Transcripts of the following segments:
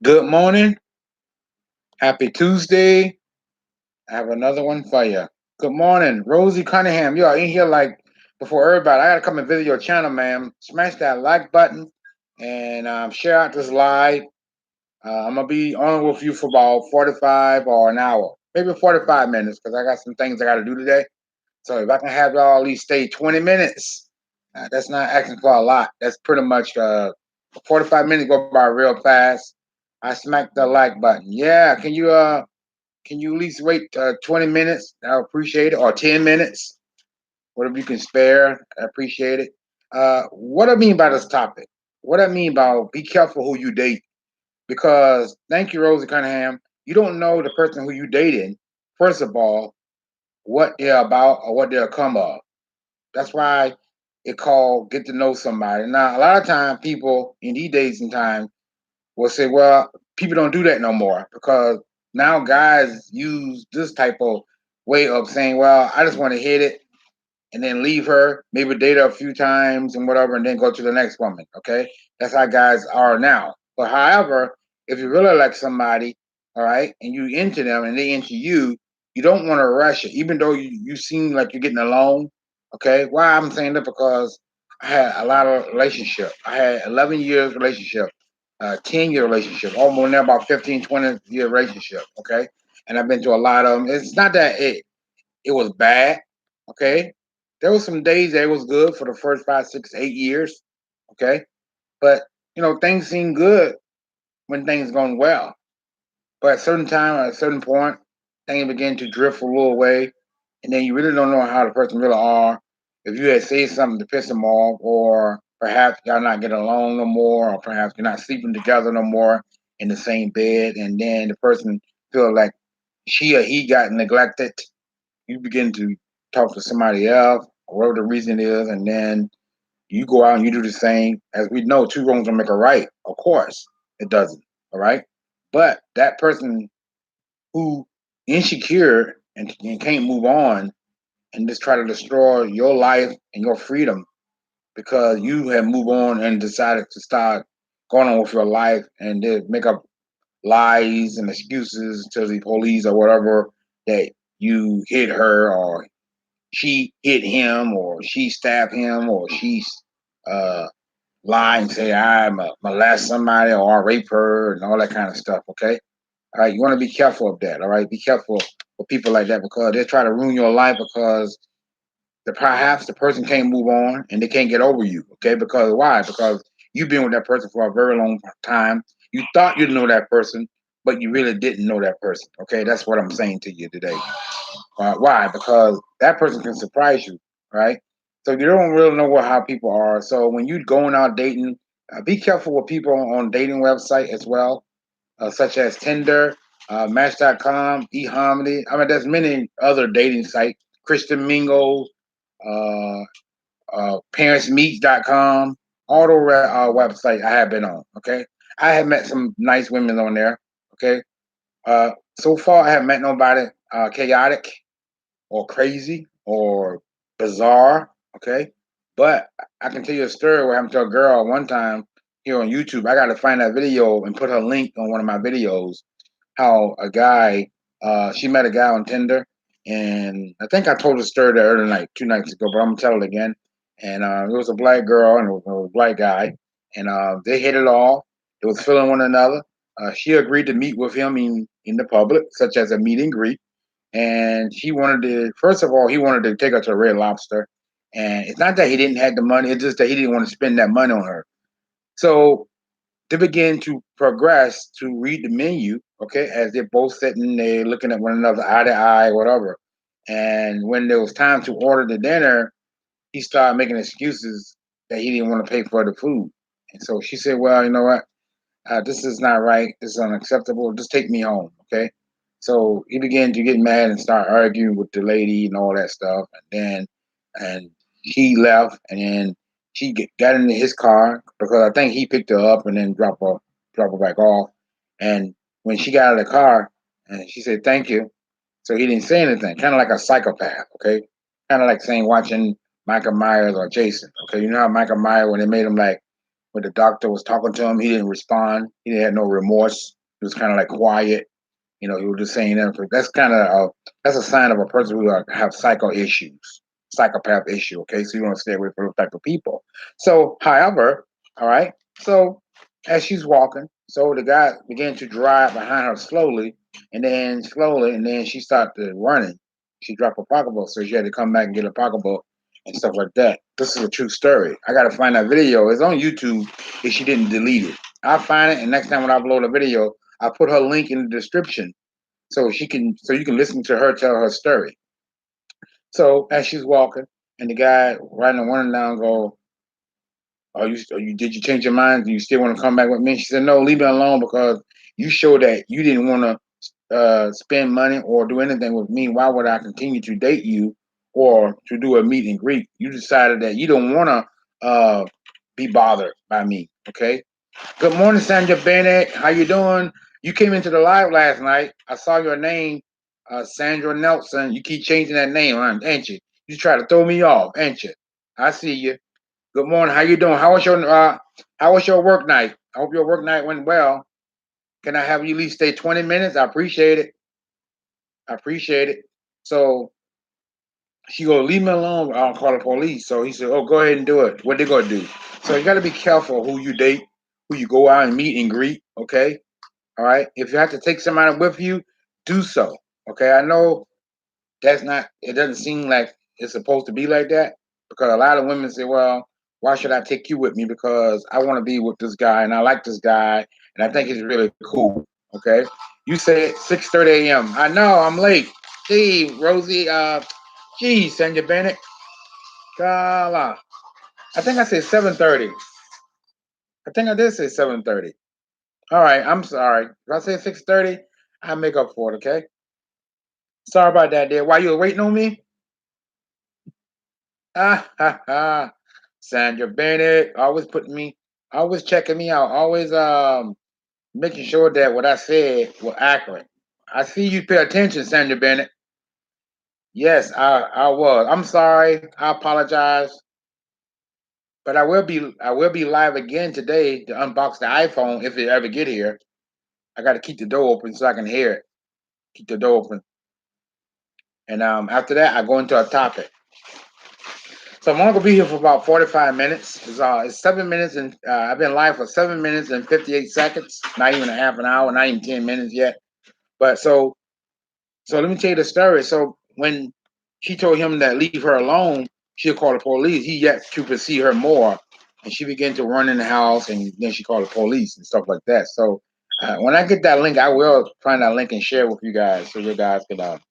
Good morning. Happy Tuesday. I have another one for you. Good morning, Rosie Cunningham. You are in here like before everybody. I gotta come and visit your channel, ma'am. Smash that like button and share out this live. I'm gonna be on with you for about 45 or an hour, maybe 45 minutes, because I got some things I gotta do today. So if I can have y'all at least stay 20 minutes, that's not asking for a lot. That's pretty much 45 minutes go by real fast. I smacked the like button. Yeah, can you at least wait 20 minutes? I appreciate it, or 10 minutes, whatever you can spare. I appreciate it. What I mean by this topic, what I mean by be careful who you date, because thank you, Rosie Cunningham. You don't know the person who you dating. First of all, what they're about or what they'll come of. That's why it called get to know somebody. Now, a lot of time people in these days and time will say, well, people don't do that no more because now guys use this type of way of saying, well, I just want to hit it and then leave her, maybe date her a few times and whatever, and then go to the next woman. Okay. That's how guys are now. But however, if you really like somebody, all right, and you into them and they into you, you don't want to rush it, even though you seem like you're getting along. Okay. Why I'm saying that because I had a lot of relationship. I had 11 years relationship, 10-year relationship, almost now about 15, 20-year relationship. Okay. And I've been to a lot of them. It's not that it was bad. Okay. There was some days that it was good for the first 5, 6, 8 years. Okay. But things seem good when things going well. But at a certain time, at a certain point, things begin to drift a little away. And then you really don't know how the person really are. If you had said something to piss them off, or perhaps y'all not getting along no more, or perhaps you're not sleeping together no more in the same bed, and then the person feel like she or he got neglected, you begin to talk to somebody else, or whatever the reason is, and then you go out and you do the same. As we know, two wrongs don't make a right. Of course, it doesn't. All right, but that person who insecure and can't move on and just try to destroy your life and your freedom because you have moved on and decided to start going on with your life and then make up lies and excuses to the police or whatever that you hit her, or she hit him, or she stabbed him, or she's uh, lie and say I molest somebody or I rape her and all that kind of stuff. Okay, all right. You want to be careful of that. All right, be careful with people like that because they try to ruin your life because perhaps the person can't move on and they can't get over you. Okay, because why? Because you've been with that person for a very long time. You thought you know that person, but you really didn't know that person. Okay, that's what I'm saying to you today. Why? Because that person can surprise you, right? So you don't really know how people are. So when you going out dating, be careful with people on dating website as well, such as Tinder, Match.com, eHarmony. I mean, there's many other dating sites. Christian Mingle, uh, ParentsMeet.com, all the websites I have been on. Okay, I have met some nice women on there. Okay, uh, so far I haven't met nobody chaotic or crazy or bizarre. Okay. But I can tell you a story where happened to a girl one time here on YouTube. I got to find that video and put her link on one of my videos. How a guy, she met a guy on Tinder. And I think I told the story the other night, 2 nights ago, but I'm going to tell it again. And it was a black girl and it was a black guy. And they hit it off. They was feeling one another. She agreed to meet with him in the public, such as a meet and greet, and he wanted to. First of all, he wanted to take her to a Red Lobster, and it's not that he didn't have the money; it's just that he didn't want to spend that money on her. So they began to progress to read the menu, okay, as they're both sitting there looking at one another eye to eye, whatever. And when there was time to order the dinner, he started making excuses that he didn't want to pay for the food. And so she said, "Well, you know what? This is not right. This is unacceptable. Just take me home, okay?" So he began to get mad and start arguing with the lady and all that stuff. And he left, and then she got into his car because I think he picked her up and then drop her back off. And when she got out of the car, and she said thank you, so he didn't say anything. Kind of like a psychopath, okay? Kind of like saying watching Michael Myers or Jason, okay? You know how Michael Myers when they made him like But the doctor was talking to him. He didn't respond. He had no remorse. He was kind of like quiet. You know, he was just saying that. That's kind of that's a sign of a person who have psycho issues, psychopath issue. Okay, so you want to stay away from those type of people. So, however, all right. So, as she's walking, so the guy began to drive behind her slowly, and then she started running. She dropped her pocketbook, so she had to come back and get her pocketbook and stuff like that. This is a true story. I got to find that video. It's on YouTube if she didn't delete it. I'll find it, and next time when I upload a video, I'll put her link in the description so you can listen to her tell her story. So as she's walking, and the guy riding the window down go, did you change your mind? Do you still want to come back with me? She said, no, leave me alone because you showed that you didn't want to spend money or do anything with me. Why would I continue to date you or to do a meet and greet? You decided that you don't want to be bothered by me. Okay. Good morning, Sandra Bennett. How you doing? You came into the live last night. I saw your name, Sandra Nelson. You keep changing that name, ain't you? You try to throw me off, ain't you? I see you. Good morning. How you doing? How was your work night? I hope your work night went well. Can I have you at least stay 20 minutes? I appreciate it. I appreciate it. So she go, leave me alone. I'll call the police. So he said, oh, go ahead and do it. What they gonna do? So you got to be careful who you date, who you go out and meet and greet. Okay. All right. If you have to take somebody with you, do so. Okay. I know it doesn't seem like it's supposed to be like that because a lot of women say, well, why should I take you with me? Because I want to be with this guy and I like this guy and I think he's really cool. Okay. You say 6:30 a.m. I know I'm late. Gee, Rosie, gee, Sandra Bennett. Gala. I think I said 7:30. I think I did say 7:30. All right. I'm sorry. If I say 6:30, I'll make up for it. Okay. Sorry about that, dear. While you were waiting on me? Ah, ha, ha. Sandra Bennett, always checking me out, always making sure that what I said was accurate. I see you pay attention, Sandra Bennett. Yes, I was. I'm sorry. I apologize. But I will be live again today to unbox the iPhone if it ever get here. I got to keep the door open so I can hear it. Keep the door open. And after that, I go into a topic. So I'm only gonna be here for about 45 minutes. It's 7 minutes, and I've been live for 7 minutes and 58 seconds. Not even a half an hour, not even 10 minutes yet. But so let me tell you the story. So when she told him that leave her alone, she'll call the police. He yet to pursue her more, and she began to run in the house, and then she called the police and stuff like that. So when I get that link, I will find that link and share with you guys so you guys can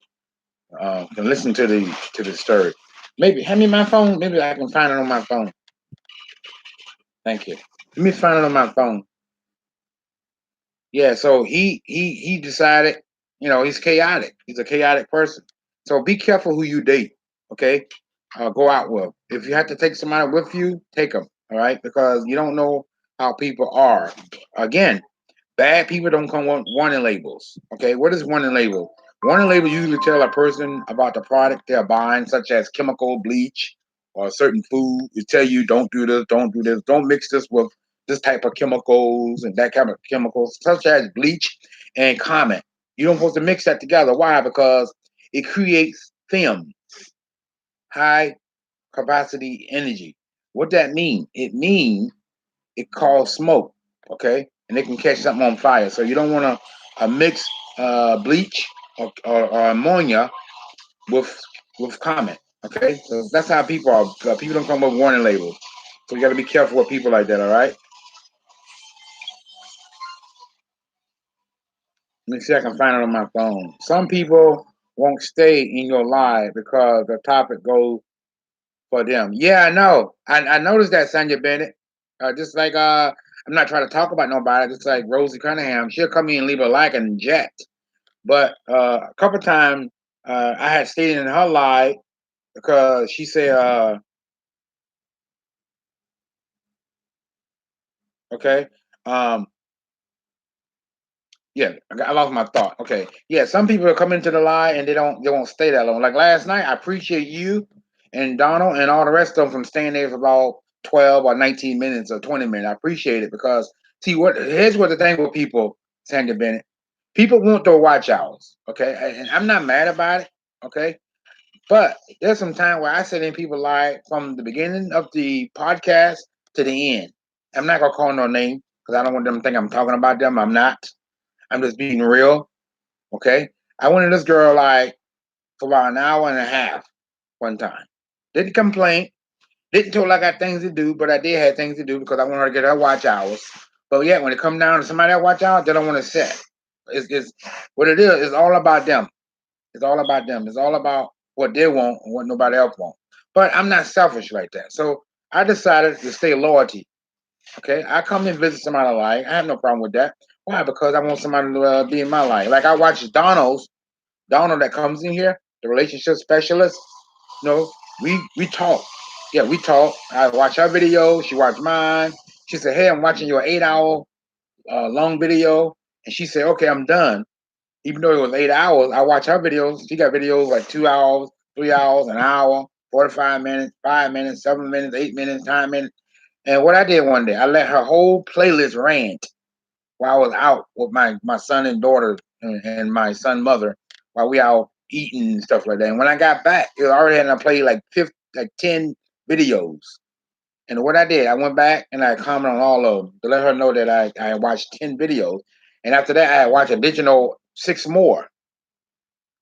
listen to the story. Maybe hand me my phone. Maybe I can find it on my phone. Thank you. Let me find it on my phone. Yeah, so he decided, he's chaotic. He's a chaotic person. So be careful who you date. Okay, go out with. If you have to take somebody with you, take them. All right, because you don't know how people are. Again, bad people don't come with warning labels. Okay, what is warning label? Warning label usually tell a person about the product they're buying, such as chemical bleach or certain food. It tell you don't do this, don't do this, don't mix this with this type of chemicals and that kind of chemicals, such as bleach and comment. You don't supposed to mix that together. Why? Because it creates film, high capacity energy. What that mean? It means it causes smoke, okay, and it can catch something on fire. So you don't want to mix bleach or ammonia with comment. Okay, so that's how people are. People don't come with warning labels, so you got to be careful with people like that. All right. Let me see if I can find it on my phone. Some people won't stay in your live because the topic goes for them. Yeah, I know. I noticed that, Sandra Bennett. Just like I'm not trying to talk about nobody. Just like Rosie Cunningham, she'll come in and leave a like and jet. But a couple times I had stayed in her live because she said, okay, um, yeah, I lost my thought. Okay, yeah, some people come into the live and they won't stay that long. Like last night, I appreciate you and Donald and all the rest of them from staying there for about 12 or 19 minutes or 20 minutes. I appreciate it because see here's what the thing with people, Sandra Bennett. People want their watch hours, okay? And I'm not mad about it, okay? But there's some time where I sit in people live from the beginning of the podcast to the end. I'm not gonna call no name because I don't want them to think I'm talking about them. I'm not. I'm just being real, okay? I wanted this girl like for about an hour and a half one time. Didn't complain. Didn't tell her I got things to do, but I did have things to do because I want her to get her watch hours. But yeah, when it come down to somebody that watch hours, they don't want to set. It's what it is. It's all about them. It's all about them. It's all about what they want and what nobody else wants. But I'm not selfish like that. So I decided to stay loyalty. Okay, I come and visit somebody life. I have no problem with that. Why? Because I want somebody to be in my life. Like I watch Donald that comes in here, the relationship specialist. You know, we talk. Yeah, we talk. I watch her video. She watched mine. She said, "Hey, I'm watching your 8 hour long video," and she said, "Okay, I'm done." Even though it was 8 hours, I watch her videos. She got videos like 2 hours, 3 hours, an hour, 45 minutes, 5 minutes, 7 minutes, 8 minutes, 9 minutes. And what I did one day, I let her whole playlist rant while I was out with my son and daughter and my son mother while we out eating and stuff like that. And when I got back, it already had to play like 10 videos. And what I did, I went back and I commented on all of them to let her know that I watched 10 videos. And after that, I watched additional 6 more.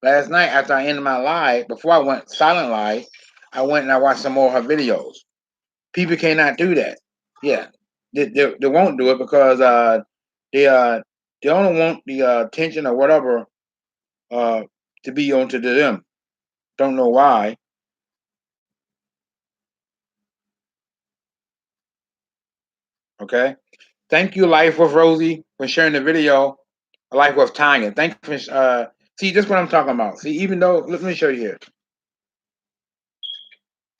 Last night, after I ended my live, before I went silent live, I went and I watched some more of her videos. People cannot do that. Yeah, they won't do it because they they only want the attention or whatever uh, to be onto them. Don't know why. Okay. Thank you, Life with Rosie, for sharing the video. Life with Tanya. Thank you for see this is what I'm talking about. See, even though let me show you here.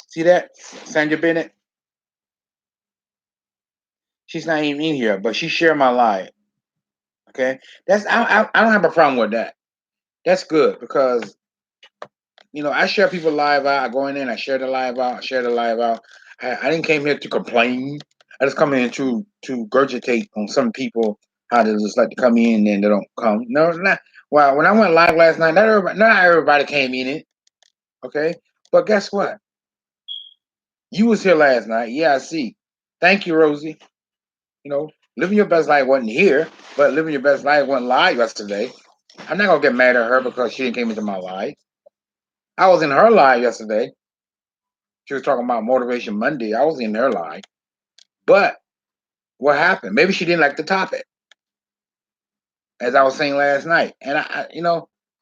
See that? Sandra Bennett? She's not even in here, but she shared my live. Okay. That's I don't have a problem with that. That's good because I share people live out. I go in there and I share the live out, I share the live out. I didn't came here to complain. I just come in to regurgitate on some people how they just like to come in and they don't come. No, it's not. Well, when I went live last night, not everybody came in it. Okay, but guess what? You was here last night. Yeah, I see. Thank you, Rosie. Living your best life wasn't here, but living your best life went live yesterday. I'm not gonna get mad at her because she didn't came into my life. I was in her live yesterday. She was talking about Motivation Monday. I was in her live. But what happened? Maybe she didn't like the topic, as I was saying last night. And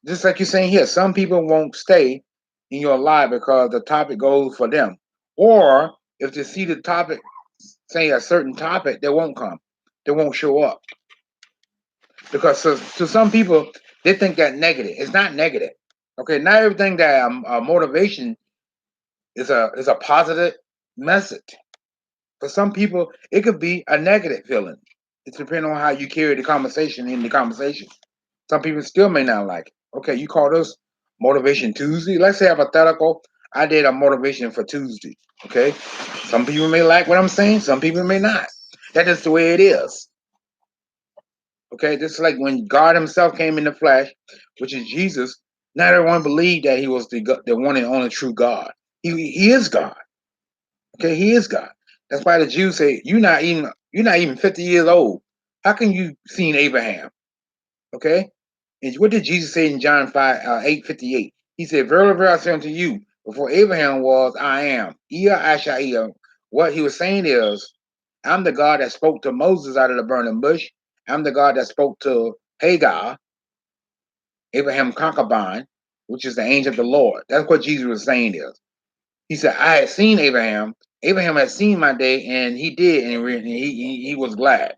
just like you're saying here, some people won't stay in your live because the topic goes for them. Or if they see the topic, say a certain topic, they won't come. They won't show up. Because to some people, they think that negative. It's not negative. Okay, not everything that motivation is a positive message. For some people, it could be a negative feeling. It's depending on how you carry the conversation in the conversation. Some people still may not like it. Okay, you call this Motivation Tuesday. Let's say hypothetical. I did a motivation for Tuesday. Okay, some people may like what I'm saying. Some people may not. That is the way it is. Okay, just like when God Himself came in the flesh, which is Jesus. Not everyone believed that He was the one and only true God. He is God. Okay, He is God. That's why the Jews say you're not even 50 years old. How can you seen Abraham? Okay, and what did Jesus say in John 8:58? He said, "Verily, verily, I say unto you, before Abraham was, I am." What he was saying is, I'm the God that spoke to Moses out of the burning bush. I'm the God that spoke to Hagar, Abraham's concubine, which is the angel of the Lord. That's what Jesus was saying is. He said, I had seen Abraham. Abraham had seen my day, and he did, and he was glad.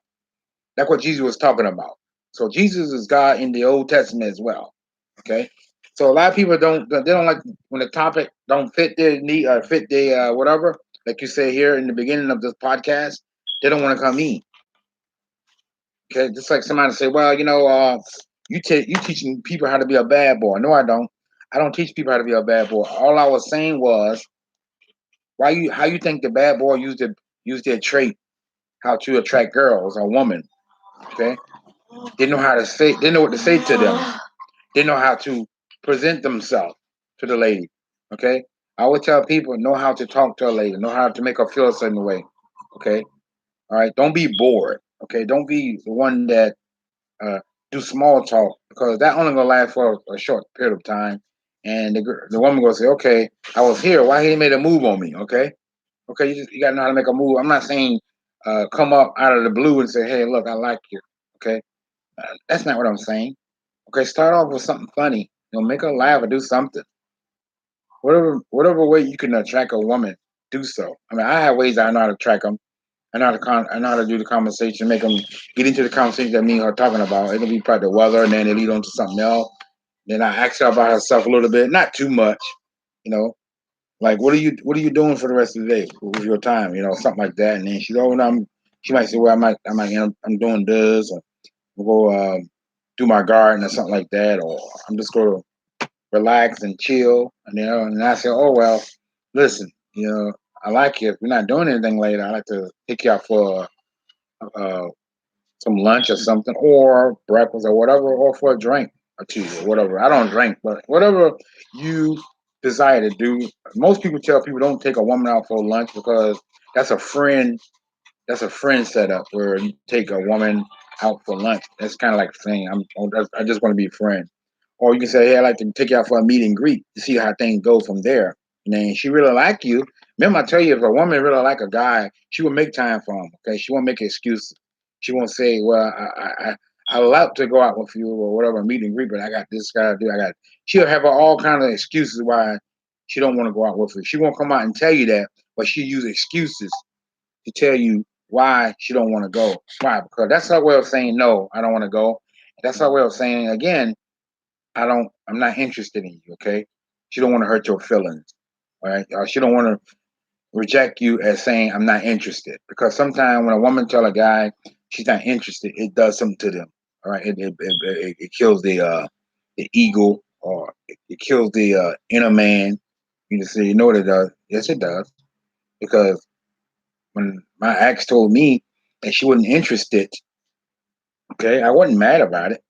That's what Jesus was talking about. So Jesus is God in the Old Testament as well. Okay. So a lot of people don't like when the topic don't fit their need or fit their whatever. Like you say here in the beginning of this podcast, they don't want to come in. Okay, just like somebody say, well, you teaching people how to be a bad boy. No, I don't. I don't teach people how to be a bad boy. All I was saying was how you think the bad boy used to use their trait, how to attract girls or women. Okay, they know how to say, they know what to say to them. They know how to present themselves to the lady. Okay, I would tell people know how to talk to a lady, know how to make her feel a certain way. Okay, all right. Don't be bored. Okay, don't be the one that uh, do small talk because that only gonna last for a short period of time. And the woman gonna say, "Okay, I was here. Why he made a move on me?" Okay, okay, you gotta know how to make a move. I'm not saying come up out of the blue and say, "Hey, look, I like you." Okay, that's not what I'm saying. Okay, start off with something funny. Make her laugh or do something. Whatever way you can attract a woman, do so. I mean, I have ways I know how to attract them. I know how to do the conversation, make them get into the conversation that me and her talking about. It'll be probably the weather, and then they lead on to something else. Then I ask her about herself a little bit, not too much, you know. Like, what are you doing for the rest of the day with your time, something like that. And then she might say, well, I'm doing this, or we'll go do my garden or something like that, or I'm just going to relax and chill. And I say, oh well, listen, I like you. If you're not doing anything later, I like to take you out for uh, some lunch or something, or breakfast or whatever, or for a drink or two or whatever. I don't drink, but whatever you desire to do. Most people tell people don't take a woman out for lunch because that's a friend. That's a friend setup where you take a woman out for lunch. That's kind of like saying I just want to be a friend. Or you can say, hey, I'd like to take you out for a meet and greet to see how things go from there. And then she really like you. Remember, I tell you, if a woman really like a guy, she will make time for him. Okay, she won't make excuses. She won't say, well, I love to go out with you or whatever meet and greet, but I got this guy to do. I got. She'll have all kind of excuses why she don't want to go out with you. She won't come out and tell you that, but she use excuses to tell you why she don't want to go. Why? Because that's her way of saying no, I don't want to go. That's her way of saying again, I'm not interested in you. Okay, she don't want to hurt your feelings. All right, she don't want to reject you as saying I'm not interested. Because sometimes when a woman tell a guy she's not interested, it does something to them. All right, it kills the ego, or it kills the inner man. You just say, you know what it does? Yes, it does. Because when my ex told me that she wasn't interested, okay, I wasn't mad about it.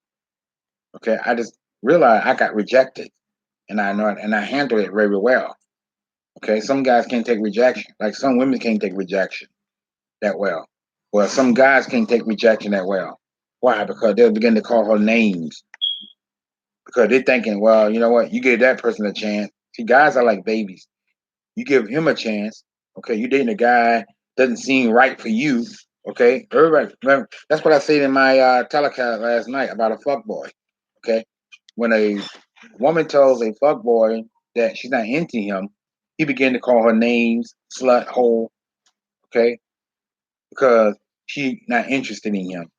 Okay, I just realized I got rejected, and I know it, and I handled it very well. Okay, some guys can't take rejection, like some women can't take rejection that well. Well, some guys can't take rejection that well. Why? Because they'll begin to call her names because they're thinking, well, you know what? You gave that person a chance. See, guys are like babies. You give him a chance. Okay, you dating a guy doesn't seem right for you. Okay, everybody. Remember, that's what I said in my telecast last night about a fuck boy. Okay, when a woman tells a fuck boy that she's not into him, he began to call her names, slut, hole. Okay, because she not interested in him.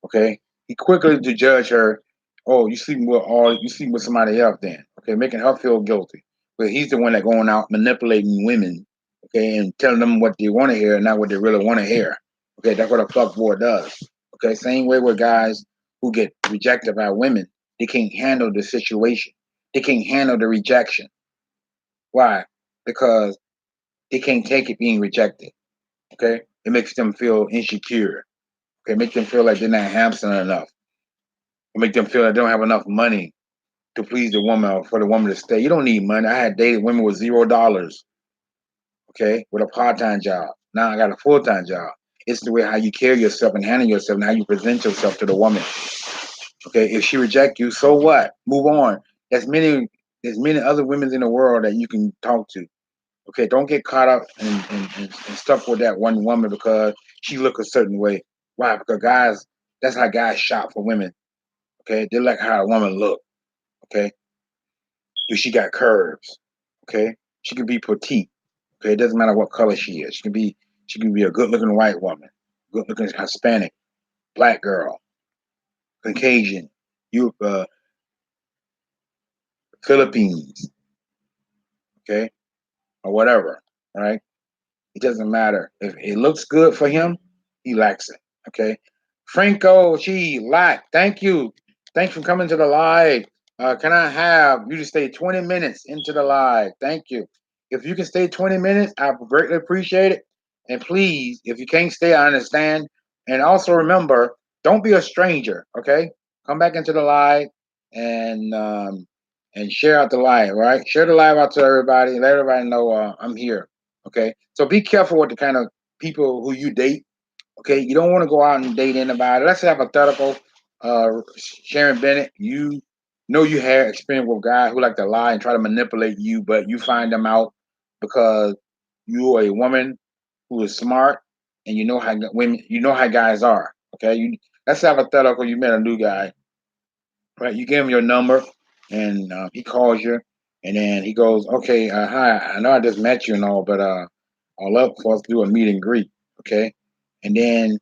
Okay, he quickly to judge her. Oh, you sleeping with somebody else then? Okay, making her feel guilty. But he's the one that going out manipulating women. Okay, and telling them what they want to hear, and not what they really want to hear. Okay, that's what a fuck boy does. Okay, same way with guys who get rejected by women, they can't handle the situation. They can't handle the rejection. Why? Because they can't take it being rejected. Okay, it makes them feel insecure. Okay, make them feel like they're not handsome enough. It make them feel like they don't have enough money to please the woman or for the woman to stay. You don't need money. I had dated women with $0, okay, with a part-time job. Now I got a full-time job. It's the way how you carry yourself and handle yourself and how you present yourself to the woman. Okay, if she reject you, so what? Move on. There's many there's many other women in the world that you can talk to. Okay, don't get caught up and stuck with that one woman because she look a certain way. Why? Because guys, that's how guys shop for women. Okay, they like how a woman look. Okay, do she got curves? Okay, she can be petite. Okay, it doesn't matter what color she is. She can be a good looking white woman, good looking Hispanic, black girl, Caucasian, you Philippines, okay, or whatever. All right, it doesn't matter if it looks good for him. He likes it. Okay, Franco, she like. Thank you. Thanks for coming to the live. Can I have you to stay 20 minutes into the live? Thank you. If you can stay 20 minutes, I greatly appreciate it. And please, if you can't stay, I understand. And also remember, don't be a stranger. Okay, come back into the live and share out the live. Right, share the live out to everybody. Let everybody know I'm here. Okay, so be careful with the kind of people who you date. Okay, you don't want to go out and date anybody. Let's say hypothetical. Sharon Bennett, you know you had experience with guys who like to lie and try to manipulate you, but you find them out because you are a woman who is smart and you know how women, you know how guys are. Okay, let's say hypothetical. You met a new guy, right? You give him your number, and he calls you, and then he goes, "Okay, hi, I know I just met you and all, but I'd love for us to do a meet and greet." Okay, and then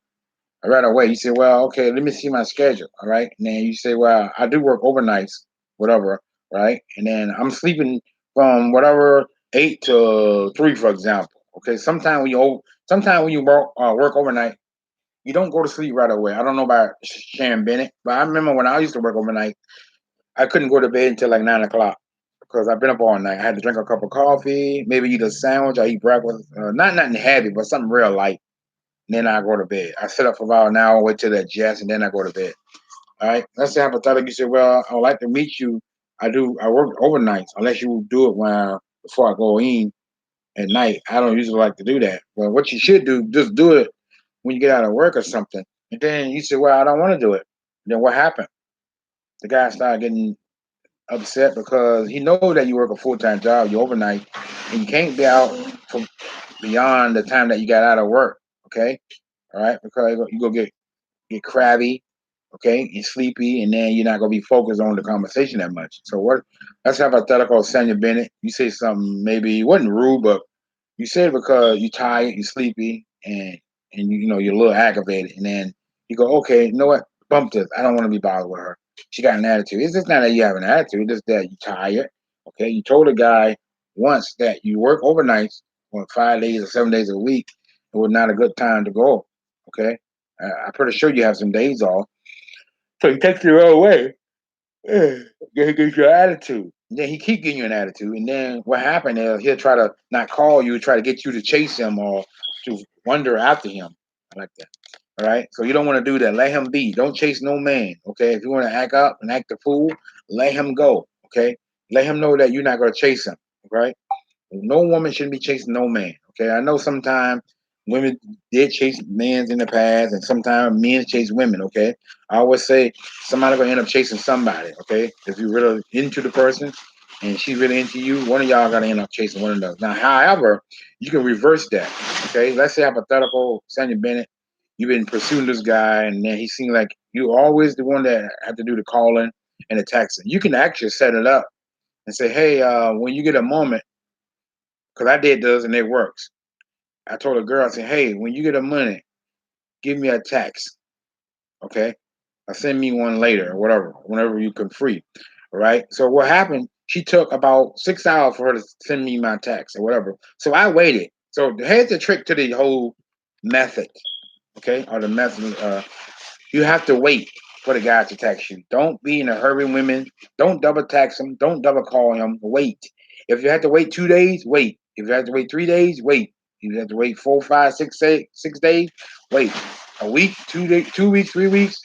right away. You say, well, okay, let me see my schedule. All right. And then you say, well, I do work overnights, whatever. Right. And then I'm sleeping from whatever 8 to 3, for example. Okay. Sometimes when you work overnight, you don't go to sleep right away. I don't know about Sharon Bennett, but I remember when I used to work overnight, I couldn't go to bed until like 9 o'clock because I've been up all night. I had to drink a cup of coffee, maybe eat a sandwich, or eat breakfast. Not nothing heavy, but something real light. And then I go to bed. I sit up for about an hour, wait till that jazz, and then I go to bed. All right. Let's say hypothetically you say, well, I would like to meet you. I work overnights unless you do it before I go in at night. I don't usually like to do that. But what you should do, just do it when you get out of work or something. And then you say, well, I don't want to do it. Then what happened? The guy started getting upset because he knows that you work a full-time job, you overnight, and you can't be out for beyond the time that you got out of work. Okay. All right. Because you go get crabby, okay, and sleepy, and then you're not gonna be focused on the conversation that much. So what? Let's have hypothetical Sanya Bennett. You say something maybe it wasn't rude, but you said it because you're tired, you're sleepy, and you know you're a little aggravated, and then you go, okay, you know what? Bump this. I don't want to be bothered with her. She got an attitude. It's just not that you have an attitude. It's just that you're tired. Okay, you told a guy once that you work overnights on 5 days or 7 days a week. It was not a good time to go. Okay, I'm pretty sure you have some days off. So he takes you the wrong way. Then he gives you an attitude. And then he keep giving you an attitude. And then what happened is he'll try to not call you, try to get you to chase him or to wander after him. I like that. All right. So you don't want to do that. Let him be. Don't chase no man. Okay. If you want to act up and act a fool, let him go. Okay. Let him know that you're not going to chase him. Right. No woman shouldn't be chasing no man. Okay, I know sometimes women did chase men in the past, and sometimes men chase women. Okay, I always say somebody gonna end up chasing somebody. Okay, if you're really into the person and she's really into you, one of y'all gotta end up chasing one of those. Now, however, you can reverse that. Okay, let's say hypothetical, Sanya Bennett, you've been pursuing this guy, and then he seems like you always the one that have to do the calling and the texting. You can actually set it up and say, hey, when you get a moment because I did those and it works. I told a girl, I said, hey, when you get a money, give me a text, okay? Or send me one later or whatever, whenever you can free. All right. So what happened? She took about 6 hours for her to send me my text or whatever. So I waited. So here's the trick to the whole method, okay? Or the method. You have to wait for the guy to text you. Don't be in a hurry, women. Don't double text him. Don't double call him. Wait. If you have to wait 2 days, wait. If you have to wait 3 days, wait. If you have to wait 4, 5, 6, 6 days, wait. A week, 2 days, 2 weeks, 3 weeks.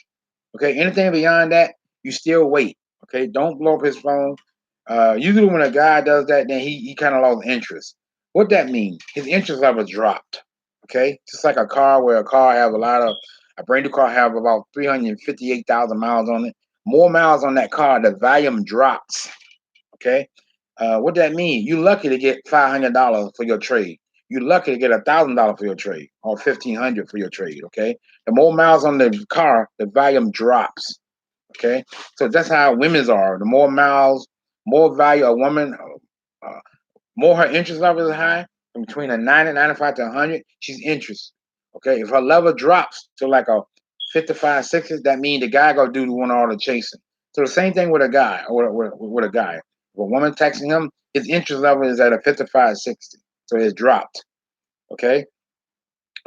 Okay. Anything beyond that, you still wait. Okay. Don't blow up his phone. Usually when a guy does that, then he kind of lost interest. What that means? His interest level dropped. Okay, just like a car where a car have a brand new car have about 358,000 miles on it. More miles on that car, the volume drops. Okay, what that means? You lucky to get $500 for your trade. You lucky to get $1,000 for your trade or 1,500 for your trade. Okay, the more miles on the car, the volume drops. Okay, so that's how women's are. The more miles, more value a woman. Uh, More her interest level is high, from between a 90, 95 to 100, she's interested. Okay, if her level drops to like a 55, 60, that means the guy gonna do the one all the chasing. So the same thing with a guy or with a guy. If a woman texting him, his interest level is at a 55, 60. So it's dropped. Okay,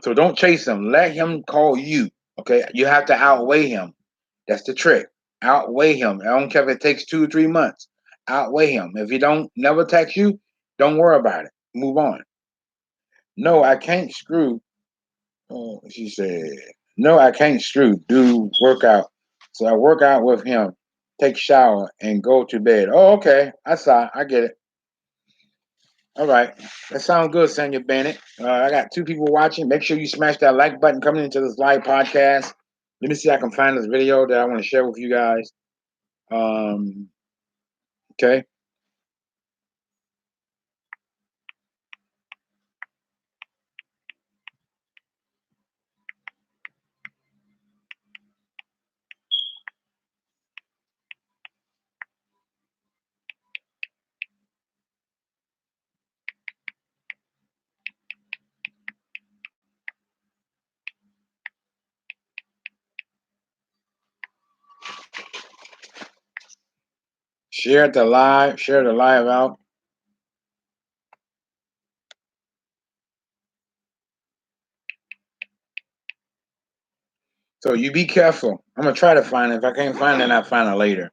so don't chase him. Let him call you. Okay, you have to outweigh him. That's the trick. Outweigh him. I don't care if it takes 2 or 3 months. Outweigh him. If he don't never text you, don't worry about it. Move on. No, I can't screw. Oh, she said, no, I can't strew, do workout. So I work out with him, take shower, and go to bed. Oh, okay. I get it. All right. That sounds good, Senior Bennett. I got 2 people watching. Make sure you smash that like button coming into this live podcast. Let me see if I can find this video that I want to share with you guys. Okay. Share the live. Share the live out. So you be careful. I'm gonna try to find it. If I can't find it, I'll find it later.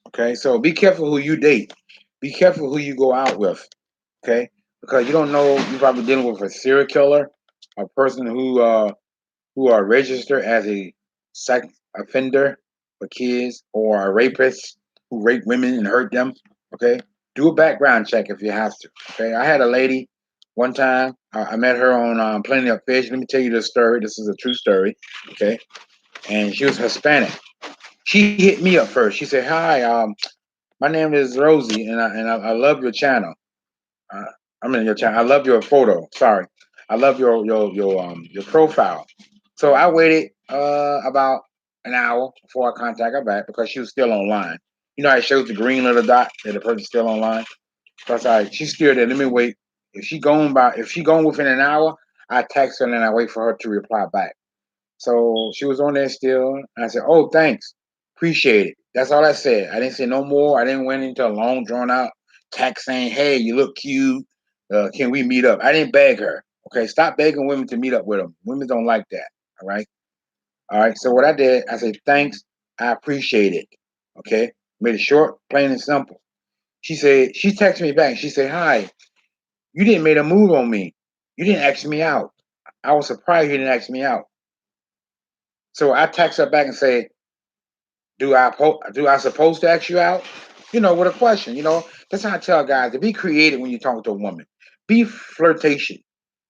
Okay. So be careful who you date. Be careful who you go out with. Okay, because you don't know. You're probably dealing with a serial killer, a person who are registered as a sex offender for kids, or a rapist who rape women and hurt them. Okay, do a background check if you have to. Okay, I had a lady one time. I met her on Plenty of Fish. Let me tell you this story. This is a true story. Okay, and she was Hispanic. She hit me up first. She said, "Hi, my name is Rosie, and I love your channel. Uh, I'm in your channel. I love your photo. Sorry, I love your profile." So I waited about an hour before I contact her back because she was still online. You know, how it shows the green little dot that the person's still online. So I was like, she's still there. Let me wait. If she going within an hour, I text her and then I wait for her to reply back. So she was on there still. And I said, "Oh, thanks. Appreciate it." That's all I said. I didn't say no more. I didn't went into a long, drawn out text saying, "Hey, you look cute. Can we meet up?" I didn't beg her. Okay, stop begging women to meet up with them. Women don't like that. All right. All right. So what I did, I said, "Thanks. I appreciate it." Okay. Made it short, plain and simple. She texted me back. She said, "Hi, you didn't make a move on me. You didn't ask me out. I was surprised you didn't ask me out." So I text her back and say, do I supposed to ask you out? You know, with a question. You know, that's how I tell guys to be creative when you're talking to a woman. Be flirtatious.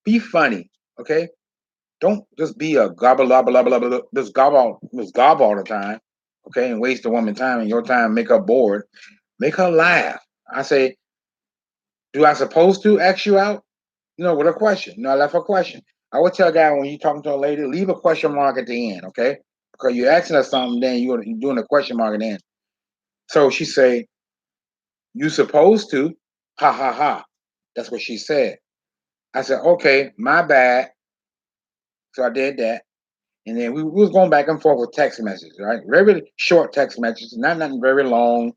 Be funny. Okay. Don't just be a gobble gobble gobble gobble. Just gobble all the time. Okay, and waste the woman's time and your time. Make her bored. Make her laugh. I say, do I supposed to ask you out? You know, with a question. You know, I left a question. I would tell a guy when you're talking to a lady, leave a question mark at the end. Okay, because you're asking her something, then you're doing a question mark at the end. So she say, "You supposed to?" Ha ha ha. That's what she said. I said, "Okay, my bad." So I did that. And then we was going back and forth with text messages, right? Very short text messages, not nothing very long,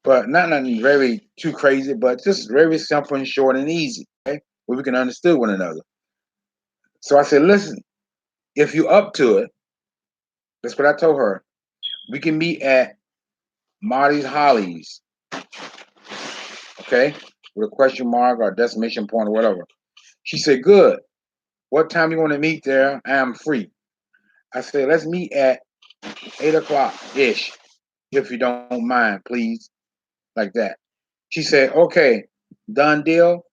but not nothing very too crazy, but just very simple and short and easy, okay? Where we can understand one another. So I said, listen, if you up to it, that's what I told her. We can meet at Marty's Hollies, okay? With a question mark or destination point or whatever. She said, good. What time you want to meet there? I am free. I said, let's meet at 8 o'clock ish, if you don't mind, please. Like that. She said, okay, done deal.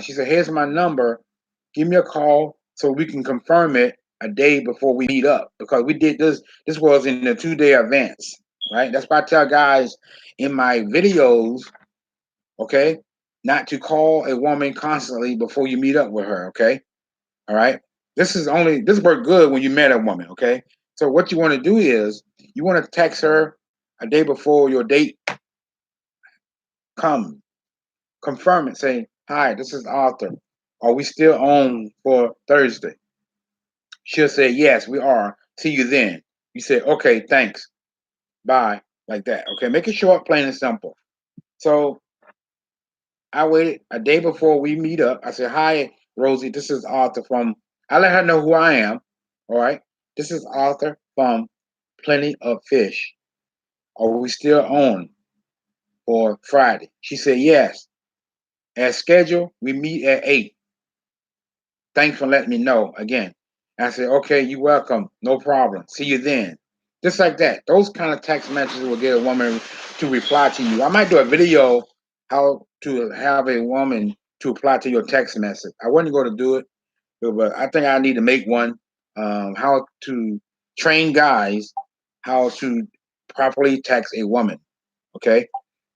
She said, here's my number. Give me a call so we can confirm it a day before we meet up because we did this. This was in the 2 day advance, right? That's why I tell guys in my videos, okay, not to call a woman constantly before you meet up with her, okay? All right. This worked good when you met a woman, okay? So what you want to do is you want to text her a day before your date comes, confirm it, say, hi, this is Arthur. Are we still on for Thursday? She'll say, yes, we are. See you then. You say, okay, thanks. Bye. Like that. Okay. Make it short, plain and simple. So I waited a day before we meet up. I said, hi, Rosie. This is Arthur from, I let her know who I am. All right. This is Arthur from Plenty of Fish. Are we still on for Friday? She said, yes. As scheduled, we meet at 8. Thanks for letting me know again. I said, okay, you're welcome. No problem. See you then. Just like that. Those kind of text messages will get a woman to reply to you. I might do a video how to have a woman to reply to your text message. I wasn't going to do it, but I think I need to make one. How to train guys how to properly text a woman. Okay,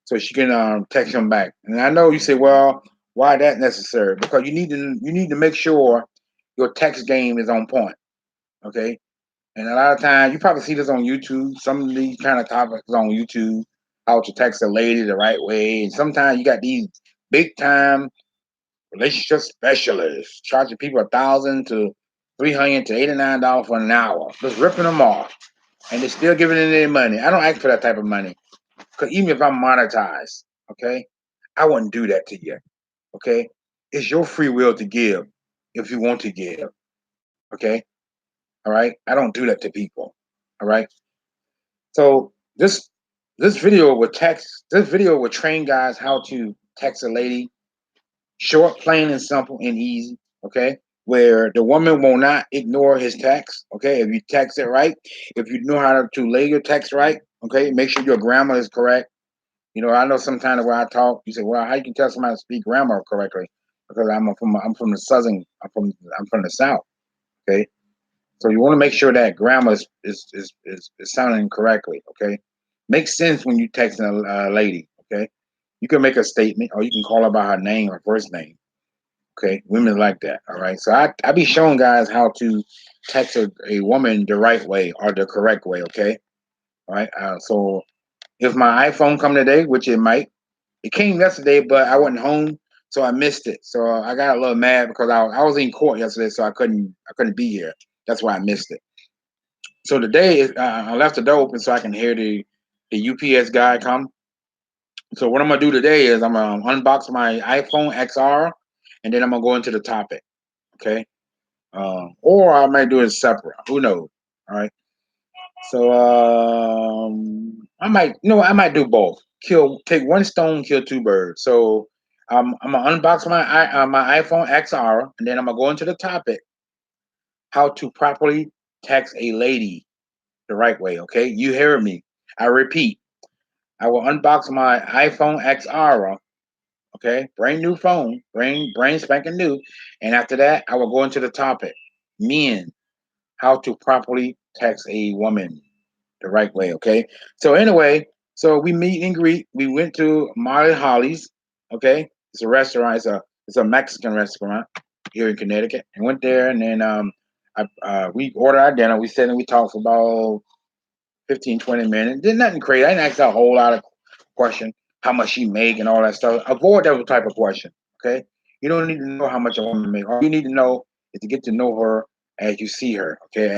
so she can text them back. And I know you say, well, why that necessary? Because you need to make sure your text game is on point. Okay, and a lot of times you probably see this on YouTube. Some of these kind of topics on YouTube, how to text a lady the right way, and sometimes you got these big time relationship specialists charging people $1,000 to $300 to $89 for an hour, just ripping them off, and they're still giving them their money. I don't ask for that type of money. Because even if I'm monetized, okay, I wouldn't do that to you. Okay, it's your free will to give if you want to give. Okay, all right. I don't do that to people. All right. So this video will text. This video will train guys how to text a lady, short, plain, and simple, and easy. Okay, where the woman will not ignore his text. Okay, if you text it right, if you know how to lay your text right. Okay, make sure your grammar is correct. I know sometimes when I talk, you say, "Well, how you can tell somebody to speak grammar correctly?" Because I'm from the southern, I'm from the south. Okay, so you want to make sure that grammar is sounding correctly. Okay, makes sense when you texting a lady. Okay, you can make a statement or you can call her by her name or first name. Okay, women like that. All right, so I be showing guys how to text a woman the right way or the correct way. Okay, all right. So if my iPhone come today, which it might. It came yesterday, but I wasn't home, so I missed it. So I got a little mad because I was in court yesterday, so I couldn't be here. That's why I missed it. So today I left the door open so I can hear the UPS guy come. So what I'm gonna do today is I'm gonna unbox my iPhone XR, and then I'm gonna go into the topic. Okay, or I might do it separate. Who knows? All right. So I might do both. Take one stone, kill two birds. So I'm gonna unbox my iPhone XR, and then I'm gonna go into the topic: how to properly text a lady the right way. Okay, you hear me? I repeat. I will unbox my iPhone XR. Okay, brand new phone, brain spanking new. And after that, I will go into the topic: men, how to properly text a woman the right way. Okay. So anyway, so we meet and greet. We went to Molly Holly's. Okay, it's a restaurant. It's a Mexican restaurant here in Connecticut. And went there, and then we ordered our dinner. We sat and we talked for about 15, 20 minutes. Did nothing crazy. I didn't ask her a whole lot of question, how much she make and all that stuff. Avoid that type of question. Okay. You don't need to know how much a woman make. All you need to know is to get to know her as you see her. Okay.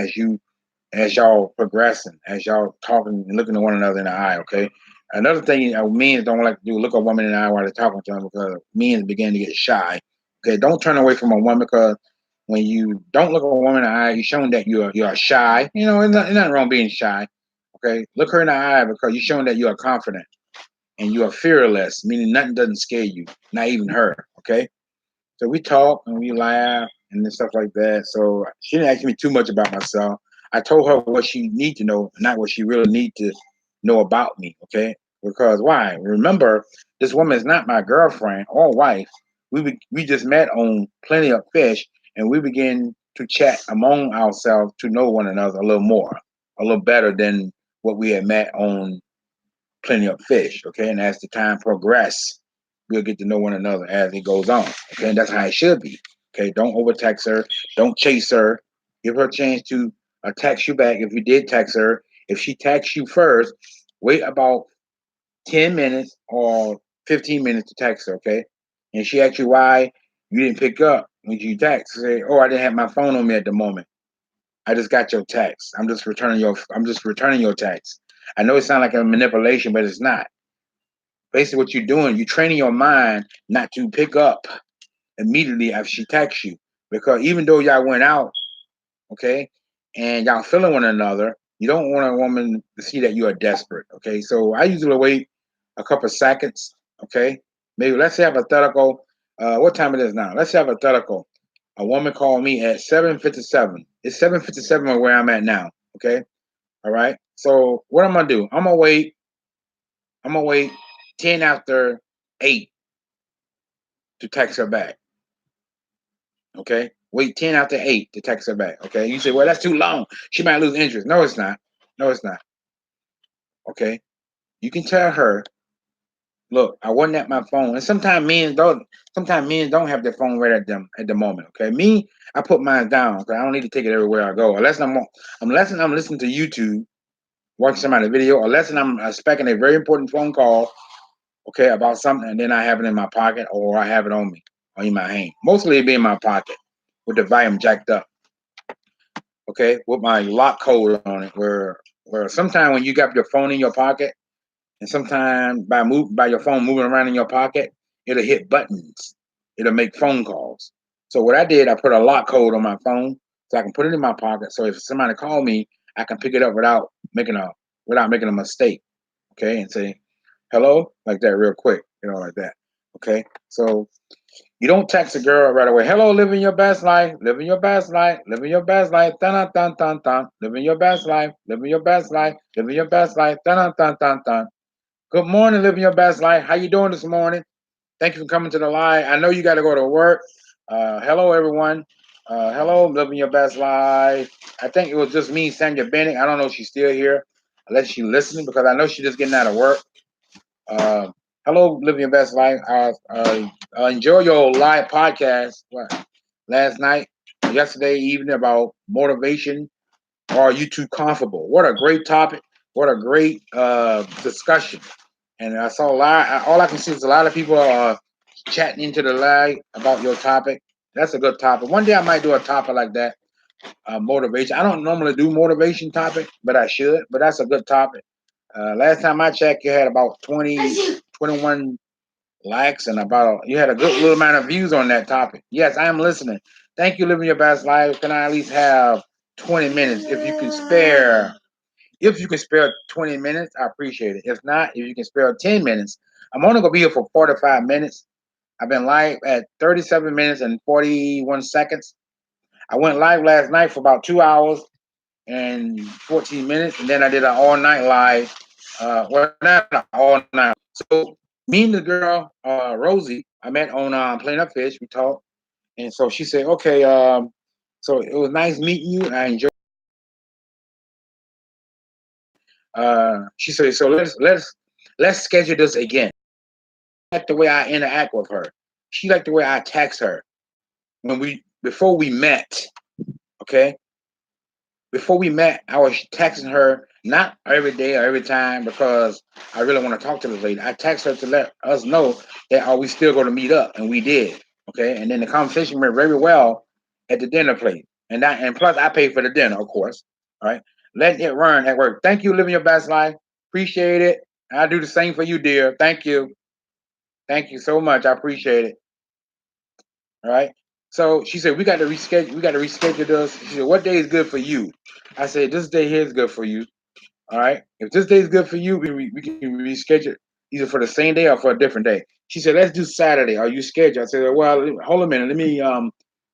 As y'all progressing, as y'all talking and looking at one another in the eye, okay? Another thing men don't like to do, look a woman in the eye while they're talking to them because men begin to get shy. Okay, don't turn away from a woman because when you don't look a woman in the eye, you're showing that you're shy. There's nothing wrong being shy. Okay, look her in the eye because you're showing that you are confident and you are fearless, meaning nothing doesn't scare you, not even her. Okay, so we talk and we laugh and stuff like that. So she didn't ask me too much about myself. I told her what she need to know, not what she really need to know about me. Okay, because why? Remember, this woman is not my girlfriend or wife. We just met on Plenty of Fish, and we began to chat among ourselves to know one another a little more, a little better than what we had met on Plenty of Fish. Okay, and as the time progressed, we'll get to know one another as it goes on. Okay, and that's how it should be. Okay, don't overtext her, don't chase her. Give her a chance to text you back if you did text her. If she texts you first, wait about 10 minutes or 15 minutes to text her. Okay, and she asks you why you didn't pick up when you text. Say, oh, I didn't have my phone on me at the moment. I just got your text. I'm just returning your text. I know it sounds like a manipulation, but it's not. Basically, what you're doing, you're training your mind not to pick up immediately after she texts you. Because even though y'all went out, okay, and y'all feeling one another, you don't want a woman to see that you are desperate. Okay, so I usually wait a couple of seconds. Okay, maybe let's say hypothetical. What time it is now? Let's have a hypothetical. A woman called me at 7:57. It's 7:57 where I'm at now. Okay. All right. So what I'm gonna do? I'm gonna wait. I'm gonna wait 10 after 8 to text her back. Okay. Wait 10 after 8 to text her back. Okay. You say, well, that's too long. She might lose interest. No, it's not. No, it's not. Okay. You can tell her, look, I wasn't at my phone. And sometimes men don't have their phone right at them at the moment. Okay. Me, I put mine down because I don't need to take it everywhere I go. Unless I'm listening to YouTube, watching somebody's video, unless I'm expecting a very important phone call, okay, about something, and then I have it in my pocket or I have it on me or in my hand. Mostly it be in my pocket with the volume jacked up. Okay, with my lock code on it, where sometimes when you got your phone in your pocket, and sometimes by your phone moving around in your pocket, it'll hit buttons. It'll make phone calls. So what I did, I put a lock code on my phone so I can put it in my pocket. So if somebody call me, I can pick it up without making a mistake. Okay, and say hello like that real quick, like that. Okay, so you don't text a girl right away. Hello, living your best life, living your best life, living your best life, dun dun dun dun, living your best life, living your best life, living your best life, dun dun dun dun. Good morning, living your best life. How you doing this morning? Thank you for coming to the live. I know you got to go to work. Hello, everyone. Hello, living your best life. I think it was just me, Sandra Bennett. I don't know if she's still here, unless she's listening, because I know she's just getting out of work. Uh, Hello, living your best life. Enjoy your live podcast last night, yesterday evening about motivation. Are you too comfortable? What a great topic! What a great discussion! And I saw a lot. All I can see is a lot of people chatting into the live about your topic. That's a good topic. One day I might do a topic like that. Motivation. I don't normally do motivation topic, but I should. But that's a good topic. Last time I checked, you had about 21 likes and you had a good little amount of views on that topic. Yes, I am listening. Thank you, living your best life. Can I at least have 20 minutes if you can spare? If you can spare 20 minutes, I appreciate it. If not, if you can spare 10 minutes, I'm only gonna be here for 45 minutes. I've been live at 37 minutes and 41 seconds. I went live last night for about 2 hours and 14 minutes, and then I did an all night live. Well, not all night. So me and the girl, Rosie, I met on Playing Up Fish. We talked, and so she said, "Okay, so it was nice meeting you. I enjoyed." She said, "So let's schedule this again." Like the way I interact with her. She liked the way I text her before we met. Okay, before we met, I was texting her not every day or every time because I really want to talk to this lady. I text her to let us know that are we still going to meet up, and we did. Okay, and then the conversation went very well at the dinner plate, and plus I paid for the dinner, of course. All right, letting it run at work. Thank you, living your best life. Appreciate it. I do the same for you, dear. Thank you. Thank you so much. I appreciate it. All right. So she said, we got to reschedule. We got to reschedule this. She said, what day is good for you? I said, this day here is good for you. All right. If this day is good for you, we can reschedule either for the same day or for a different day. She said, let's do Saturday. Are you scheduled? I said, well, hold a minute. Let me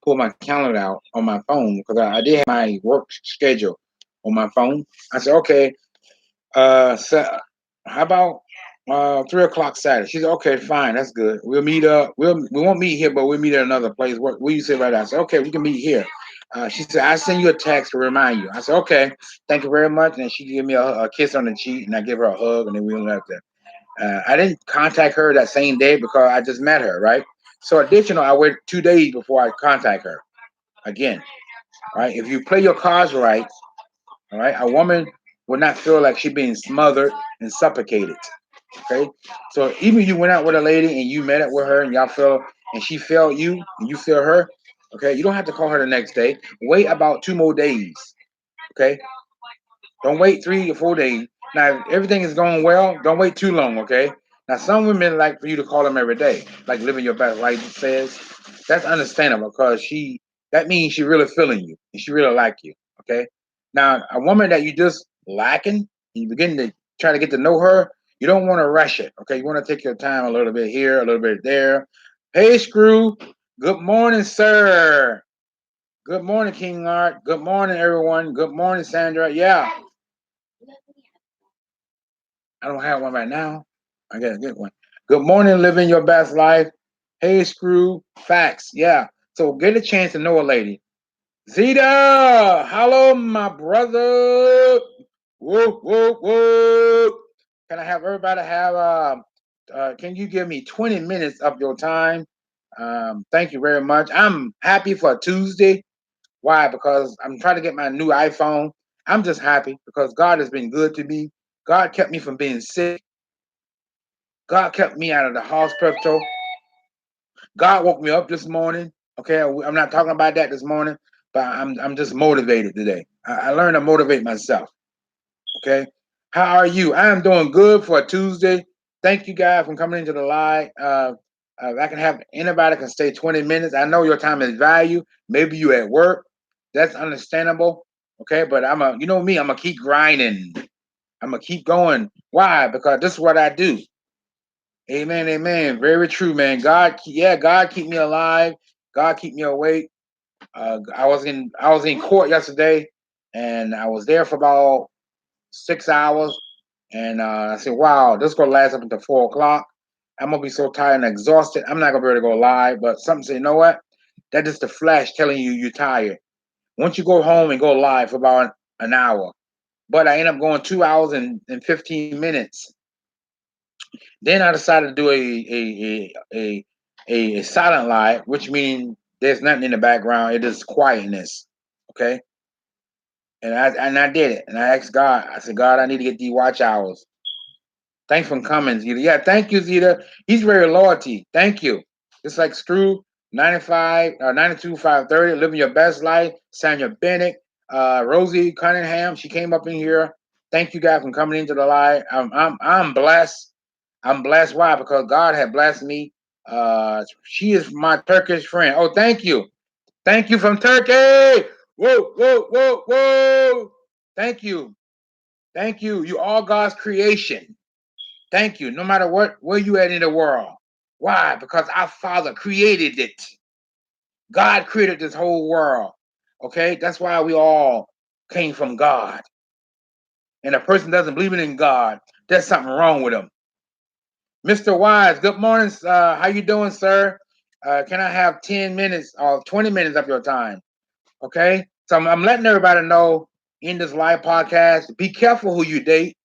pull my calendar out on my phone because I did have my work schedule on my phone. I said, okay. So how about 3 o'clock Saturday? She said, okay, fine, that's good. We'll meet up. We won't meet here, but we'll meet at another place. Where you sit right now? I said, okay, we can meet here. She said, I send you a text to remind you. I said, okay, thank you very much. And she gave me a kiss on the cheek, and I give her a hug, and then we left there. I didn't contact her that same day because I just met her, right? So additional, I waited 2 days before I contact her again. Right? If you play your cards right, all right, a woman will not feel like she's being smothered and suffocated. Okay, so even you went out with a lady and you met up with her and y'all feel and she felt you and you feel her. Okay, you don't have to call her the next day. Wait about 2 more days. Okay, don't wait 3 or 4 days. Now, if everything is going well, don't wait too long. Okay. Now, some women like for you to call them every day, like living your best life says. That's understandable because that means she really feeling you and she really like you. Okay. Now, a woman that you just lacking, and you begin to try to get to know her, you don't want to rush it. Okay. You want to take your time a little bit here, a little bit there. Hey, Screw. Good morning, sir. Good morning, King Art. Good morning, everyone. Good morning, Sandra. Yeah, I don't have one right now. I got a good one. Good morning, living your best life. Hey, Screw. Facts. Yeah. So get a chance to know a lady. Zeta. Hello, my brother. Whoa, whoa, whoa. Can I have everybody have can you give me 20 minutes of your time? Thank you very much. I'm happy for Tuesday. Why? Because I'm trying to get my new iPhone. I'm just happy because God has been good to me. God kept me from being sick. God kept me out of the hospital. God woke me up this morning. Okay, I'm not talking about that this morning, but I'm just motivated today. I learned to motivate myself. Okay, how are you? I am doing good for a Tuesday. Thank you guys for coming into the live. I can have anybody can stay 20 minutes. I know your time is value. Maybe you at work. That's understandable. Okay, but you know me, I'm gonna keep grinding. I'm gonna keep going. Why? Because this is what I do. Amen, amen. Very true, man. God keep me alive. God keep me awake. I was in court yesterday, and I was there for about 6 hours. And I said, wow, this is gonna last up until 4 o'clock. I'm gonna be so tired and exhausted. I'm not gonna be able to go live. But something said, you know what? That's just the flesh telling you you're tired. Once you go home and go live for about an hour. But I end up going 2 hours and 15 minutes. Then I decided to do a silent live, which means there's nothing in the background. It is quietness. Okay. And I did it. And I asked God, I said, God, I need to get these watch hours. Thanks for coming, Zeta. Yeah, thank you, Zeta. He's very loyalty. Thank you. Just like Screw, 95, 92, 530, living your best life. Sandra Bennett, Rosie Cunningham, she came up in here. Thank you guys for coming into the live. I'm blessed. I'm blessed. Why? Because God had blessed me. She is my Turkish friend. Oh, thank you. Thank you from Turkey. Whoa, whoa, whoa, whoa. Thank you. Thank you. You all God's creation. Thank you. No matter where you at in the world. Why? Because our Father created it. God created this whole world. Okay? That's why we all came from God. And a person doesn't believe in God, there's something wrong with him. Mr. Wise, good morning. How you doing, sir? Can I have 10 minutes or 20 minutes of your time? Okay? So I'm letting everybody know in this live podcast, be careful who you date.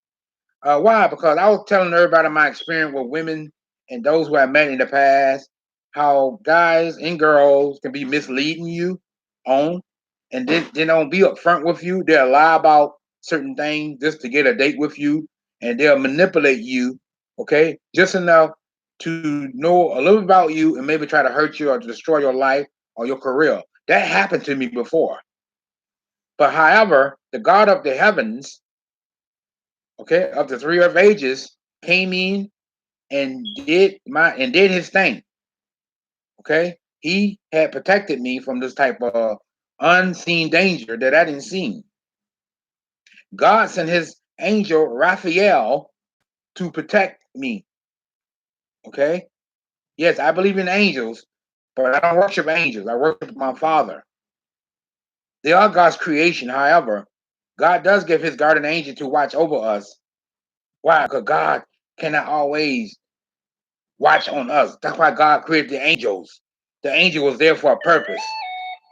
Why? Because I was telling everybody my experience with women and those who I met in the past, how guys and girls can be misleading you on, and then they don't be upfront with you. They'll lie about certain things just to get a date with you, and they'll manipulate you, okay, just enough to know a little about you and maybe try to hurt you or to destroy your life or your career. That happened to me before. But however, the God of the heavens, okay, of the three of ages, came in and did his thing. Okay, he had protected me from this type of unseen danger that I didn't see. God sent his angel Raphael to protect me. Okay, yes, I believe in angels, but I don't worship angels. I worship my Father. They are God's creation. However, God does give his guardian angel to watch over us. Why? Because God cannot always watch on us. That's why God created the angels. The angel was there for a purpose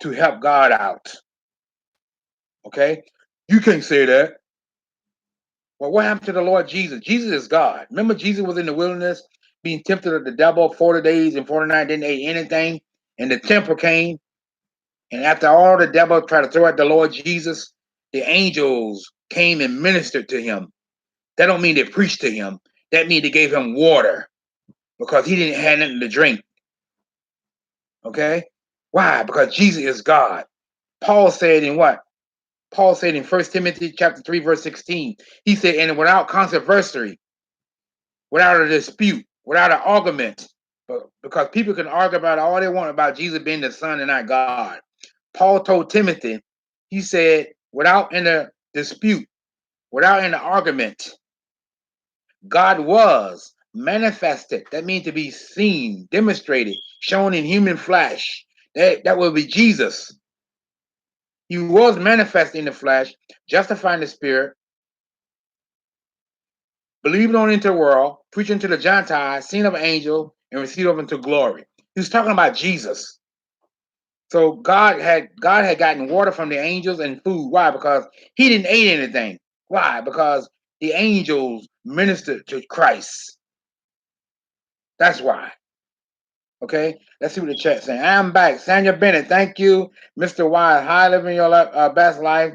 to help God out. Okay? You can't say that. Well, what happened to the Lord Jesus? Jesus is God. Remember, Jesus was in the wilderness being tempted of the devil 40 days and 49 didn't eat anything. And the temper came. And after all the devil tried to throw at the Lord Jesus, the angels came and ministered to him. That don't mean they preached to him. That means they gave him water because he didn't have nothing to drink. Okay? Why? Because Jesus is God. Paul said in what? Paul said in 1 Timothy chapter 3, verse 16, he said, and without controversy, without a dispute, without an argument, but because people can argue about all they want about Jesus being the Son and not God. Paul told Timothy, he said, without any dispute, without any argument, God was manifested. That means to be seen, demonstrated, shown in human flesh. That will be Jesus. He was manifest in the flesh, justifying the spirit, believing on into the world, preaching to the Gentiles, seen of angels, and received up into glory. He was talking about Jesus. So God had gotten water from the angels and food. Why? Because he didn't eat anything. Why? Because the angels ministered to Christ. That's why. Okay, let's see what the chat's saying. I'm back. Sandra Bennett, thank you. Mr. Wise, high living your best life.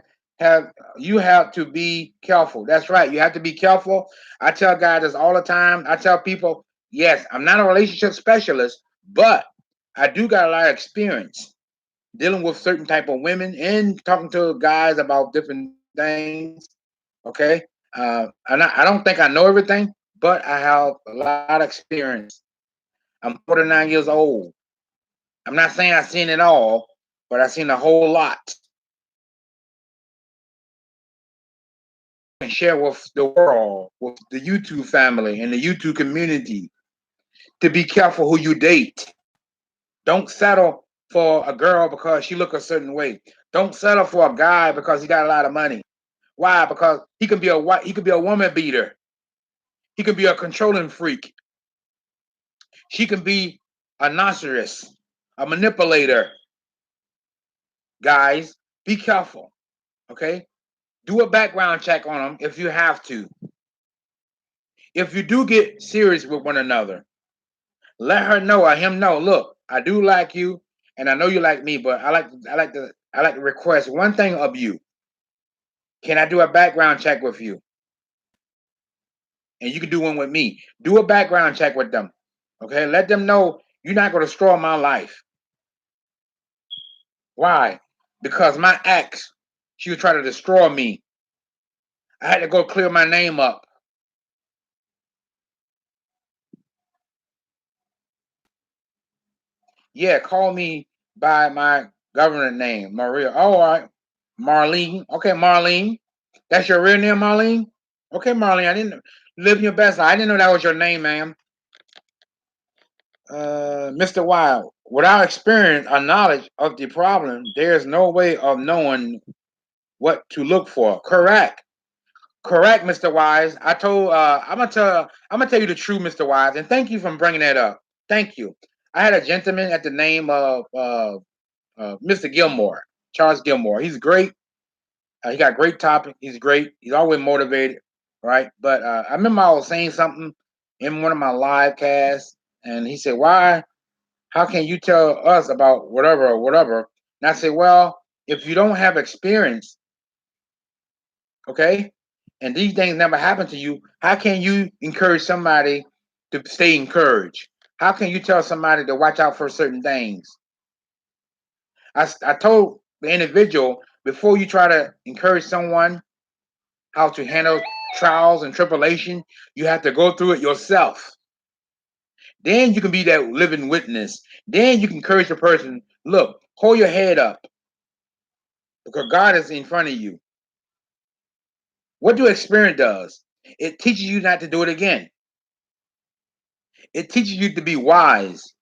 You have to be careful. That's right. You have to be careful. I tell guys this all the time. I tell people, yes, I'm not a relationship specialist, but I do got a lot of experience dealing with certain type of women and talking to guys about different things. Okay, I don't think I know everything, but I have a lot of experience. I'm 49 years old. I'm not saying I've seen it all, but I've seen a whole lot. And share with the world, with the YouTube family and the YouTube community, to be careful who you date. Don't settle for a girl because she look a certain way. Don't settle for a guy because he got a lot of money. Why? Because he could be a woman beater. He could be a controlling freak. She can be a narcissist, a manipulator. Guys, be careful. Okay? Do a background check on them if you have to. If you do get serious with one another, let her know or him know, look, I do like you and I know you like me, but I like to request one thing of you. Can I do a background check with you? And you can do one with me. Do a background check with them. Okay? Let them know you're not going to destroy my life. Why? Because my ex, she would try to destroy me. I had to go clear my name up. Yeah, call me by my government name, Maria. Oh, all right. Marlene. Okay, Marlene. That's your real name, Marlene? Okay, Marlene. I didn't live your best life. I didn't know that was your name, ma'am. Mr. Wild, without experience or knowledge of the problem, there is no way of knowing what to look for. Correct. Correct, Mr. Wise. I'm gonna tell you the truth, Mr. Wise, and thank you for bringing that up. Thank you. I had a gentleman at the name of Mr. Gilmore, Charles Gilmore. He's great. He got great topic. He's great. He's always motivated, right? But I remember I was saying something in one of my live casts, and he said, "Why? How can you tell us about whatever or whatever?" And I said, "Well, if you don't have experience, okay, and these things never happen to you, how can you encourage somebody to stay encouraged? How can you tell somebody to watch out for certain things?" I told the individual, before you try to encourage someone how to handle trials and tribulation, you have to go through it yourself. Then you can be that living witness. Then you can encourage the person, look, hold your head up because God is in front of you. What do experience does? It teaches you not to do it again. It teaches you to be wise.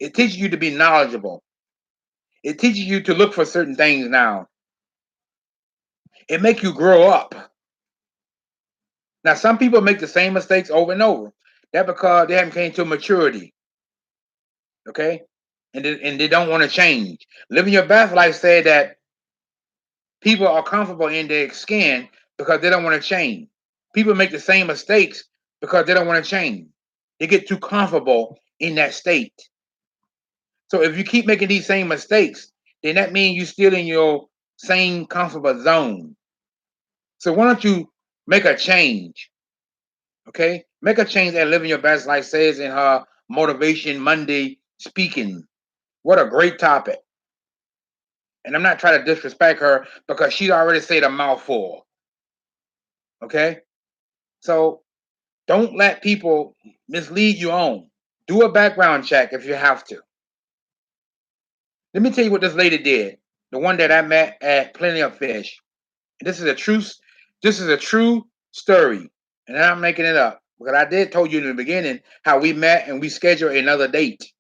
It teaches you to be knowledgeable. It teaches you to look for certain things now. It makes you grow up. Now, some people make the same mistakes over and over. That because they haven't came to maturity. Okay? And they don't want to change. Living your best life said that people are comfortable in their skin because they don't want to change. People make the same mistakes because they don't want to change. They get too comfortable in that state. So if you keep making these same mistakes, then that means you're still in your same comfortable zone. So why don't you make a change? Okay? Make a change and living your best life says in her Motivation Monday speaking. What a great topic. And I'm not trying to disrespect her because she already said a mouthful. Okay? So don't let people mislead you on. Do a background check if you have to. Let me tell you what this lady did. The one that I met at Plenty of Fish. This is a true story. And I'm making it up. Because I did told you in the beginning how we met and we scheduled another date.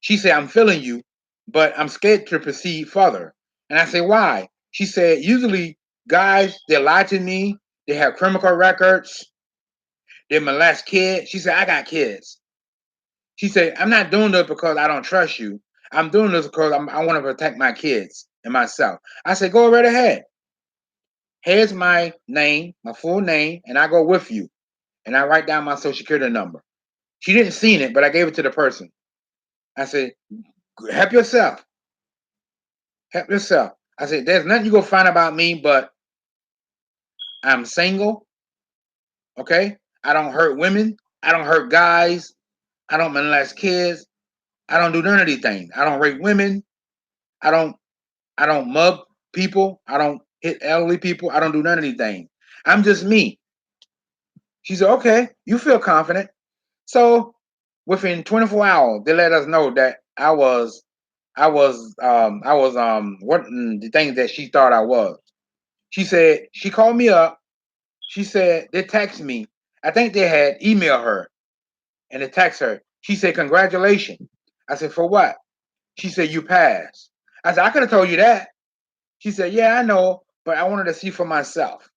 She said, I'm feeling you, but I'm scared to proceed further. And I said, why? She said, usually guys, they lie to me. They have criminal records. They molest kids. She said, I got kids. She said, I'm not doing this because I don't trust you. I'm doing this because I want to protect my kids and myself. I said, go right ahead. Here's my name, my full name, and I go with you. And I write down my social security number. She didn't see it, but I gave it to the person. I said, help yourself. Help yourself. I said, there's nothing you go find about me, but I'm single. Okay. I don't hurt women. I don't hurt guys. I don't molest kids. I don't do none of these things. I don't rape women. I don't mug people. I don't hit elderly people. I don't do none of these things. I'm just me. She said, okay, you feel confident. So within 24 hours, they let us know that I was what the things that she thought I was. She said, she called me up. She said, they text me. I think they had emailed her and they text her. She said, congratulations. I said, for what? She said, you passed. I said, I could have told you that. She said, yeah, I know, but I wanted to see for myself.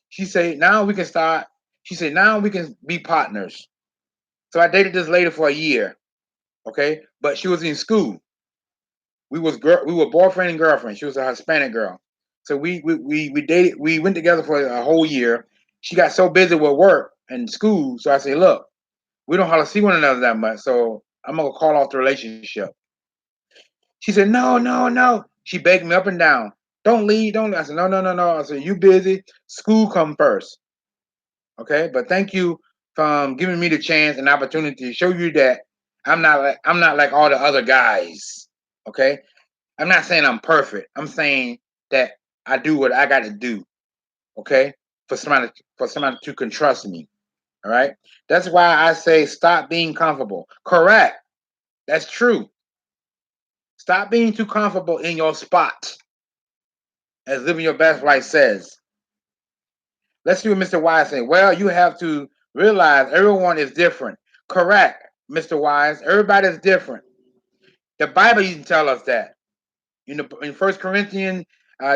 She said, now we can start. She said, now we can be partners. So I dated this lady for a year. Okay. But she was in school. We were boyfriend and girlfriend. She was a Hispanic girl. So we dated, we went together for a whole year. She got so busy with work and school. So I said, look, we don't hardly see one another that much. So I'm gonna call off the relationship. She said, no, no, no. She begged me up and down. Don't leave, don't leave. I said, no, no, no, no. I said, you busy. School come first. Okay. But thank you for giving me the chance and opportunity to show you that I'm not like all the other guys. Okay. I'm not saying I'm perfect. I'm saying that I do what I got to do. Okay. For somebody to can trust me. All right. That's why I say stop being comfortable. Correct. That's true. Stop being too comfortable in your spot, as Living Your Best Life says. Let's see what Mr. Wise said. Well, you have to realize everyone is different. Correct, Mr. Wise. Everybody is different. The Bible even tell us that. In 1 Corinthians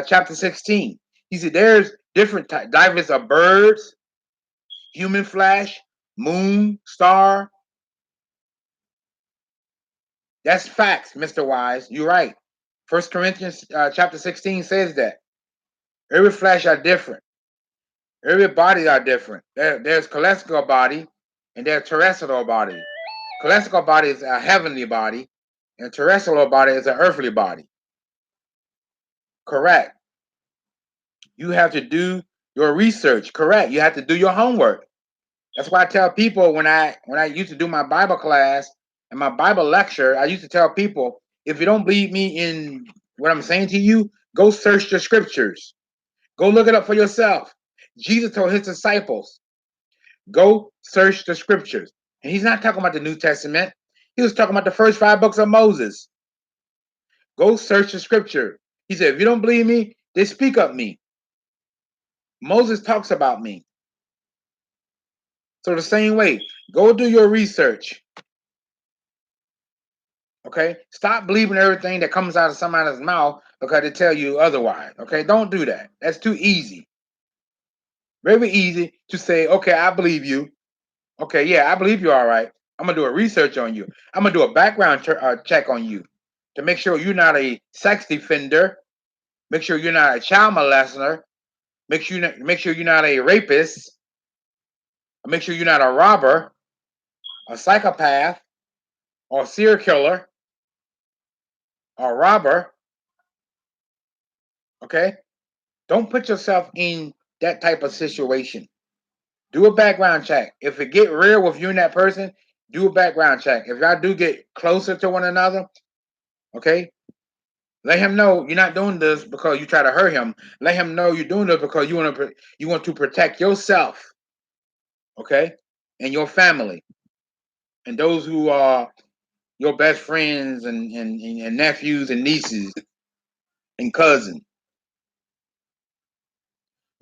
chapter 16, he said there's different types of birds, human flesh, moon, star. That's facts, Mr. Wise. You're right. 1 Corinthians chapter 16 says that. Every flesh are different. Every body are different. There's celestial body and there's terrestrial body. Celestial body is a heavenly body, and terrestrial body is an earthly body. Correct. You have to do your research. Correct. You have to do your homework. That's why I tell people when I used to do my Bible class and my Bible lecture, I used to tell people, if you don't believe me in what I'm saying to you, go search the scriptures. Go look it up for yourself. Jesus told his disciples, go search the scriptures. And he's not talking about the New Testament. He was talking about the first 5 books of Moses. Go search the scripture. He said, if you don't believe me, they speak of me. Moses talks about me. So the same way, go do your research. Okay? Stop believing everything that comes out of somebody's mouth because they tell you otherwise. Okay? Don't do that. That's too easy. Very easy to say, okay, I believe you. Okay, yeah, I believe you're all right. I'm going to do a research on you. I'm going to do a background check on you to make sure you're not a sex offender. Make sure you're not a child molester. Make sure you're not a rapist. Make sure you're not a robber, a psychopath, or a serial killer, or a robber. Okay? Don't put yourself in that type of situation. Do a background check. If it get real with you and that person, do a background check. If y'all do get closer to one another, okay, let him know you're not doing this because you try to hurt him. Let him know you're doing this because you want to protect yourself, okay, and your family, and those who are your best friends and nephews and nieces and cousins.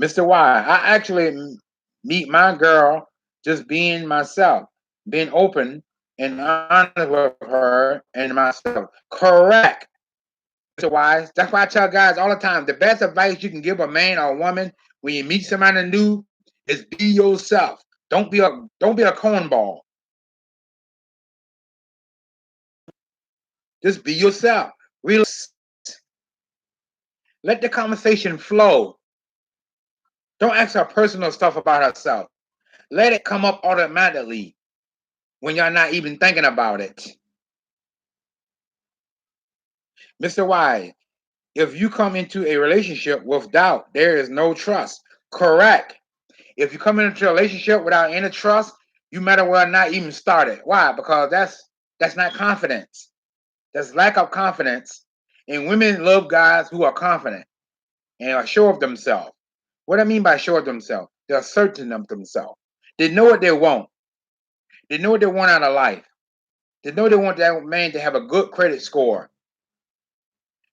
Mr. Y, I actually meet my girl just being myself, being open. and honest with her and myself. Correct. Mr. Wise. That's why I tell guys all the time, the best advice you can give a man or a woman when you meet somebody new is be yourself. Don't be a cornball. Just be yourself. Relax. Let the conversation flow. Don't ask her personal stuff about herself. Let it come up automatically when you're not even thinking about it. Mr. Wise, if you come into a relationship with doubt, there is no trust. Correct. If you come into a relationship without any trust, you might as well not even start it. Why? Because that's not confidence. That's lack of confidence. And women love guys who are confident and are sure of themselves. What I mean by sure of themselves, they're certain of themselves. They know what they want. They know what they want out of life. They know they want that man to have a good credit score.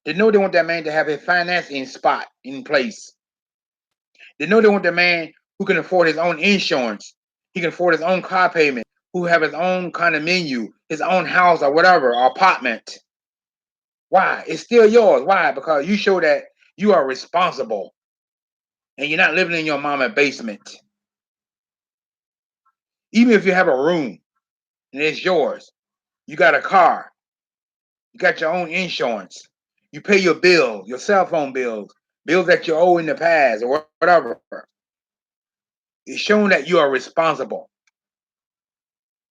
They know they want that man to have his financing spot in place. They know they want the man who can afford his own insurance. He can afford his own car payment, who have his own kind of menu, his own house or whatever, or apartment. Why? It's still yours. Why? Because you show that you are responsible and you're not living in your mama's basement. Even if you have a room and it's yours, you got a car, you got your own insurance, you pay your bills, your cell phone bills, bills that you owe in the past or whatever. It's showing that you are responsible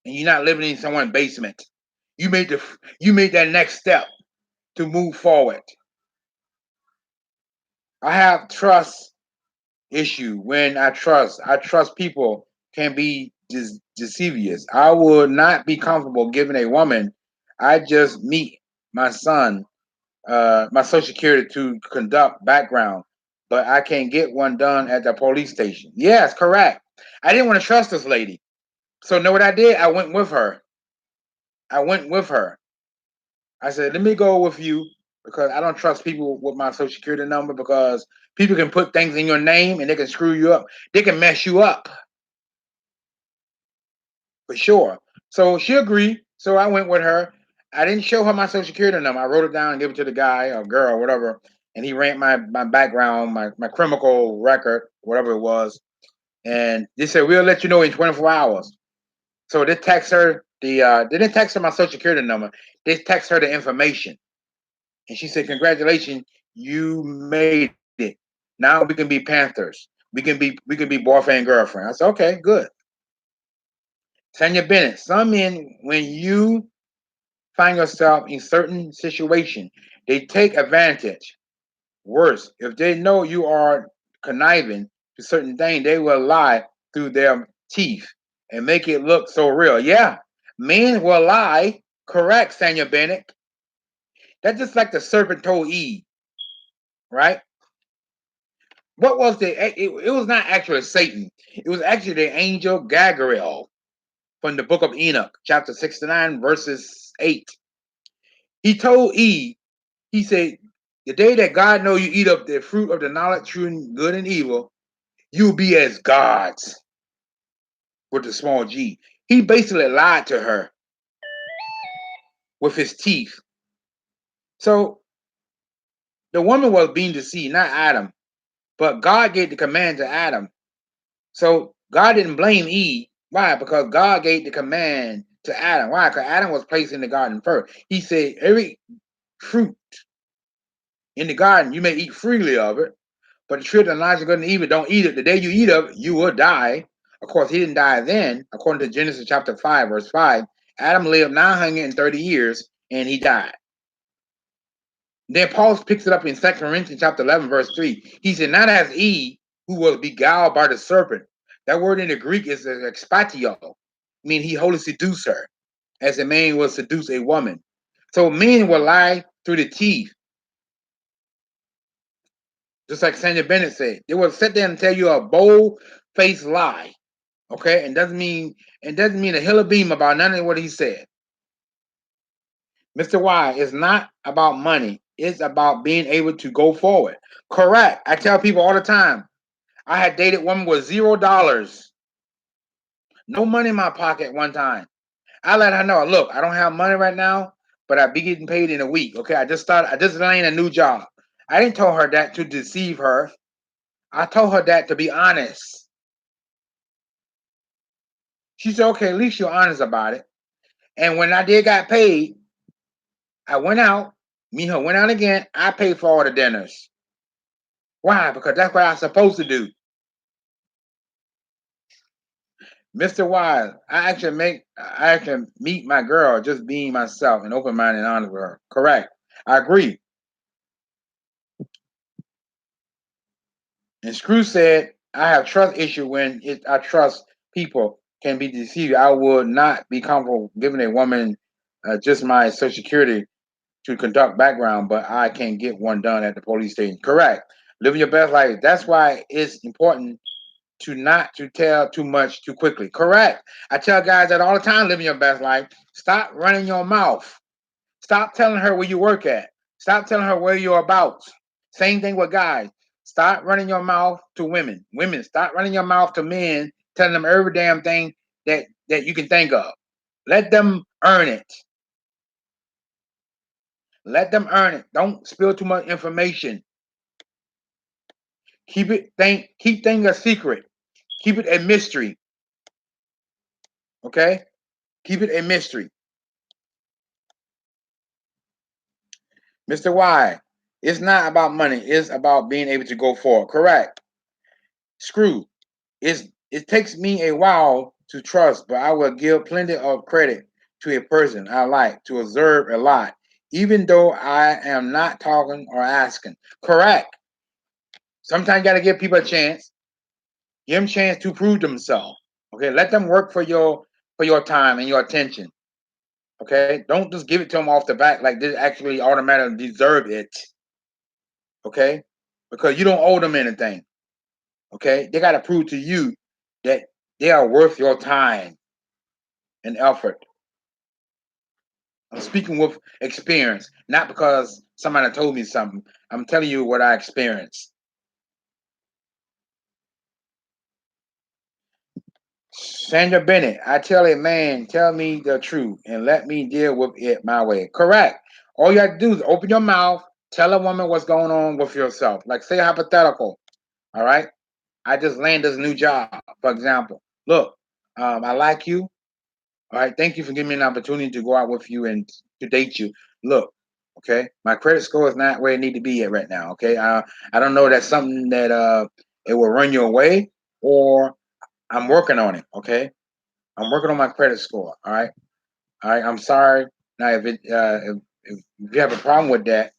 and you're not living in someone's basement. You made that next step to move forward. I have trust issue when I trust people can be deceivious. I would not be comfortable giving a woman I just meet my son my social security to conduct background, but I can't get one done at the police station. Yes, correct. I didn't want to trust this lady. So know what I did? I went with her. I went with her. I said, let me go with you because I don't trust people with my social security number because people can put things in your name and they can screw you up. They can mess you up for sure. So she agreed. So I went with her. I didn't show her my social security number. I wrote it down and gave it to the guy or girl, or whatever. And he ran my background, my criminal record, whatever it was. And they said, we'll let you know in 24 hours. So they text her they didn't text her my social security number. They text her the information. And she said, congratulations, you made it. Now we can be Panthers. We can be boyfriend and girlfriend. I said, okay, good. Tanya Bennett, some men, when you find yourself in certain situation, they take advantage. Worse, if they know you are conniving to certain things, they will lie through their teeth and make it look so real. Yeah, men will lie. Correct, Tanya Bennett. That's just like the serpent told Eve, right? What was it was not actually Satan. It was actually the angel Gabriel from the book of Enoch, chapter 69, verses 8. He told Eve, he said, the day that God know you eat up the fruit of the knowledge, true and good and evil, you'll be as gods with the small g. He basically lied to her with his teeth. So the woman was being deceived, not Adam. But God gave the command to Adam. So God didn't blame Eve. Why? Because God gave the command to Adam. Why? Because Adam was placed in the garden first. He said, every fruit in the garden, you may eat freely of it, but the tree of the knowledge of good and evil, don't eat it. The day you eat of it, you will die. Of course, he didn't die then. According to Genesis chapter 5, verse 5, Adam lived 930 years and he died. Then Paul picks it up in 2 Corinthians chapter 11, verse 3. He said, not as Eve, who was beguiled by the serpent. That word in the Greek is expatio, meaning he wholly seduced her, as a man will seduce a woman. So men will lie through the teeth, just like Sandra Bennett said. They will sit there and tell you a bold-faced lie, okay? And doesn't mean a hill of beam about none of what he said. Mr. Y, it's not about money. It's about being able to go forward. Correct. I tell people all the time, I had dated women with $0, no money in my pocket one time. I let her know, look, I don't have money right now, but I'll be getting paid in a week. Okay, I just landed a new job. I didn't tell her that to deceive her. I told her that to be honest. She said, okay, at least you're honest about it. And when I did got paid, I went out. Me and her went out again. I paid for all the dinners. Why? Because that's what I'm supposed to do. Mr. Wise, I actually meet my girl just being myself and open minded and honest with her. Correct. I agree. And Screw said, I have trust issue when I trust people can be deceived. I would not be comfortable giving a woman just my social security to conduct background, but I can get one done at the police station. Correct. Living your best life. That's why it's important to not to tell too much too quickly. Correct. I tell guys that all the time, living your best life. Stop running your mouth. Stop telling her where you work at. Stop telling her where you're about. Same thing with guys. Stop running your mouth to women. Women, stop running your mouth to men, telling them every damn thing that you can think of. Let them earn it. Let them earn it. Don't spill too much information. Keep things a secret. Keep it a mystery. Okay? Keep it a mystery. Mr. Y, it's not about money. It's about being able to go forward. Correct. Screw. It takes me a while to trust, but I will give plenty of credit to a person I like to observe a lot, even though I am not talking or asking. Correct. Sometimes you got to give people a chance. Give them a chance to prove themselves. Okay, let them work for your time and your attention. Okay, don't just give it to them off the back like they actually automatically deserve it. Okay, because you don't owe them anything. Okay, they got to prove to you that they are worth your time and effort. I'm speaking with experience, not because somebody told me something. I'm telling you what I experienced. Sandra Bennett, I tell a man, tell me the truth and let me deal with it my way. Correct. All you have to do is open your mouth, tell a woman what's going on with yourself. Like, say, hypothetical. All right. I just landed this new job, for example. Look, I like you. All right. Thank you for giving me an opportunity to go out with you and to date you. Look, okay, my credit score is not where it need to be at right now. Okay. I don't know that's something that it will run your way, or I'm working on it. Okay. I'm working on my credit score. All right. All right. I'm sorry. Now, if you have a problem with that,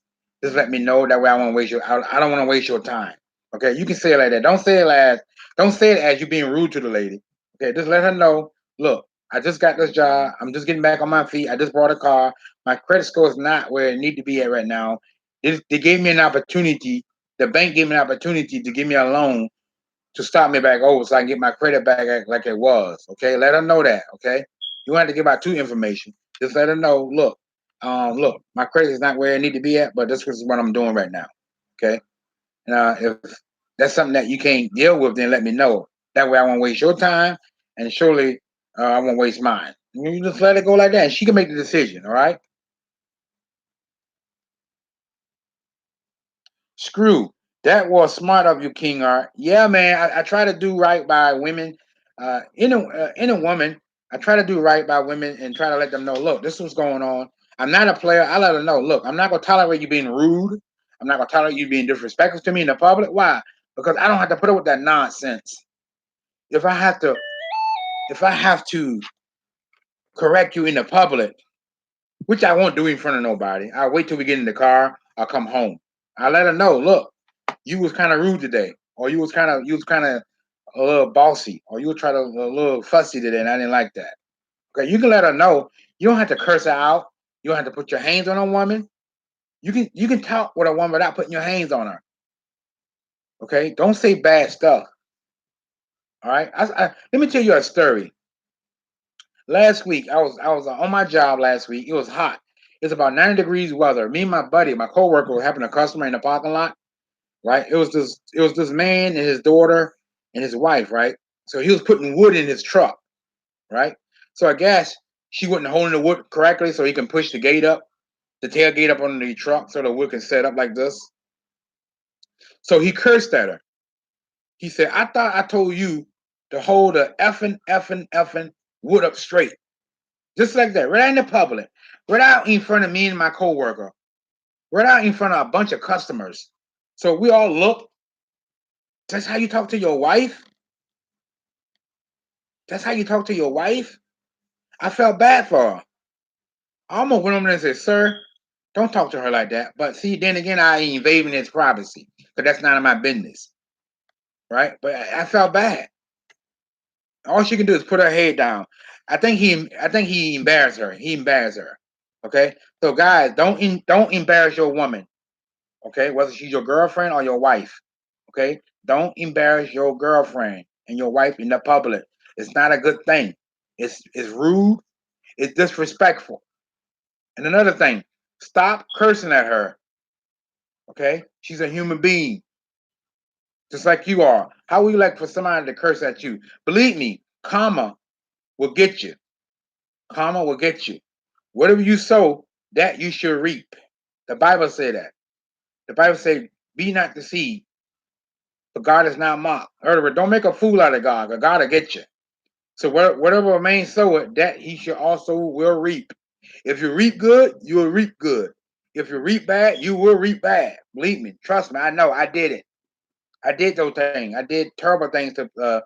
just let me know. That way, I won't waste your. I don't want to waste your time. Okay. You can say it like that. Don't say it as you being rude to the lady. Okay. Just let her know. Look, I just got this job. I'm just getting back on my feet. I just bought a car. My credit score is not where it need to be at right now. They gave me an opportunity. The bank gave me an opportunity to give me a loan to start me back over so I can get my credit back like it was. Okay, let her know that. Okay, you don't have to give out too information. Just let her know. Look, my credit is not where it need to be at, but this is what I'm doing right now. Okay, and if that's something that you can't deal with, then let me know. That way, I won't waste your time, and surely I won't waste mine. You just let it go like that, and she can make the decision. All right. Screw. That was smart of you, King Art. Yeah, man. I try to do right by women. In a woman, I try to do right by women and try to let them know, look, this is what's going on. I'm not a player. I let them know, look, I'm not gonna tolerate you being rude. I'm not gonna tolerate you being disrespectful to me in the public. Why? Because I don't have to put up with that nonsense. If I have to, if I have to correct you in the public, which I won't do in front of nobody, I'll wait till we get in the car. I'll come home. I let her know, look, you was kind of rude today, or you was kind of a little bossy, or you were trying to a little fussy today, and I didn't like that. Okay, you can let her know. You don't have to curse her out. You don't have to put your hands on a woman. You can talk with a woman without putting your hands on her. Okay, don't say bad stuff. All right, let me tell you a story. Last week, I was on my job last week. It was hot. It's about 90 degrees weather. Me and my buddy, my coworker, were having a customer in the parking lot. Right? It was this man and his daughter and his wife, right? So he was putting wood in his truck, right? So I guess she wasn't holding the wood correctly so he can push the gate up, the tailgate up on the truck so the wood can set up like this. So he cursed at her. He said, I thought I told you to hold the effing wood up straight. Just like that, right out in the public, right out in front of me and my coworker, right out in front of a bunch of customers. So we all look. That's how you talk to your wife? That's how you talk to your wife? I felt bad for her. I almost went over there and said, sir, don't talk to her like that. But see, then again, I ain't invading his privacy because that's none of my business. Right? But I felt bad. All she can do is put her head down. I think he embarrassed her. He embarrassed her. Okay? So guys, don't embarrass your woman. Okay? Whether she's your girlfriend or your wife. Okay? Don't embarrass your girlfriend and your wife in the public. It's not a good thing. It's rude. It's disrespectful. And another thing, stop cursing at her. Okay? She's a human being, just like you are. How would you like for somebody to curse at you? Believe me, karma will get you. Karma will get you. Whatever you sow, that you should reap. The Bible say that. The Bible say, be not deceived, but God is not mocked. In other words, don't make a fool out of God, because God will get you. So whatever a man soweth, that he should also will reap. If you reap good, you will reap good. If you reap bad, you will reap bad. Believe me, trust me. I know. I did it. I did those things. I did terrible things to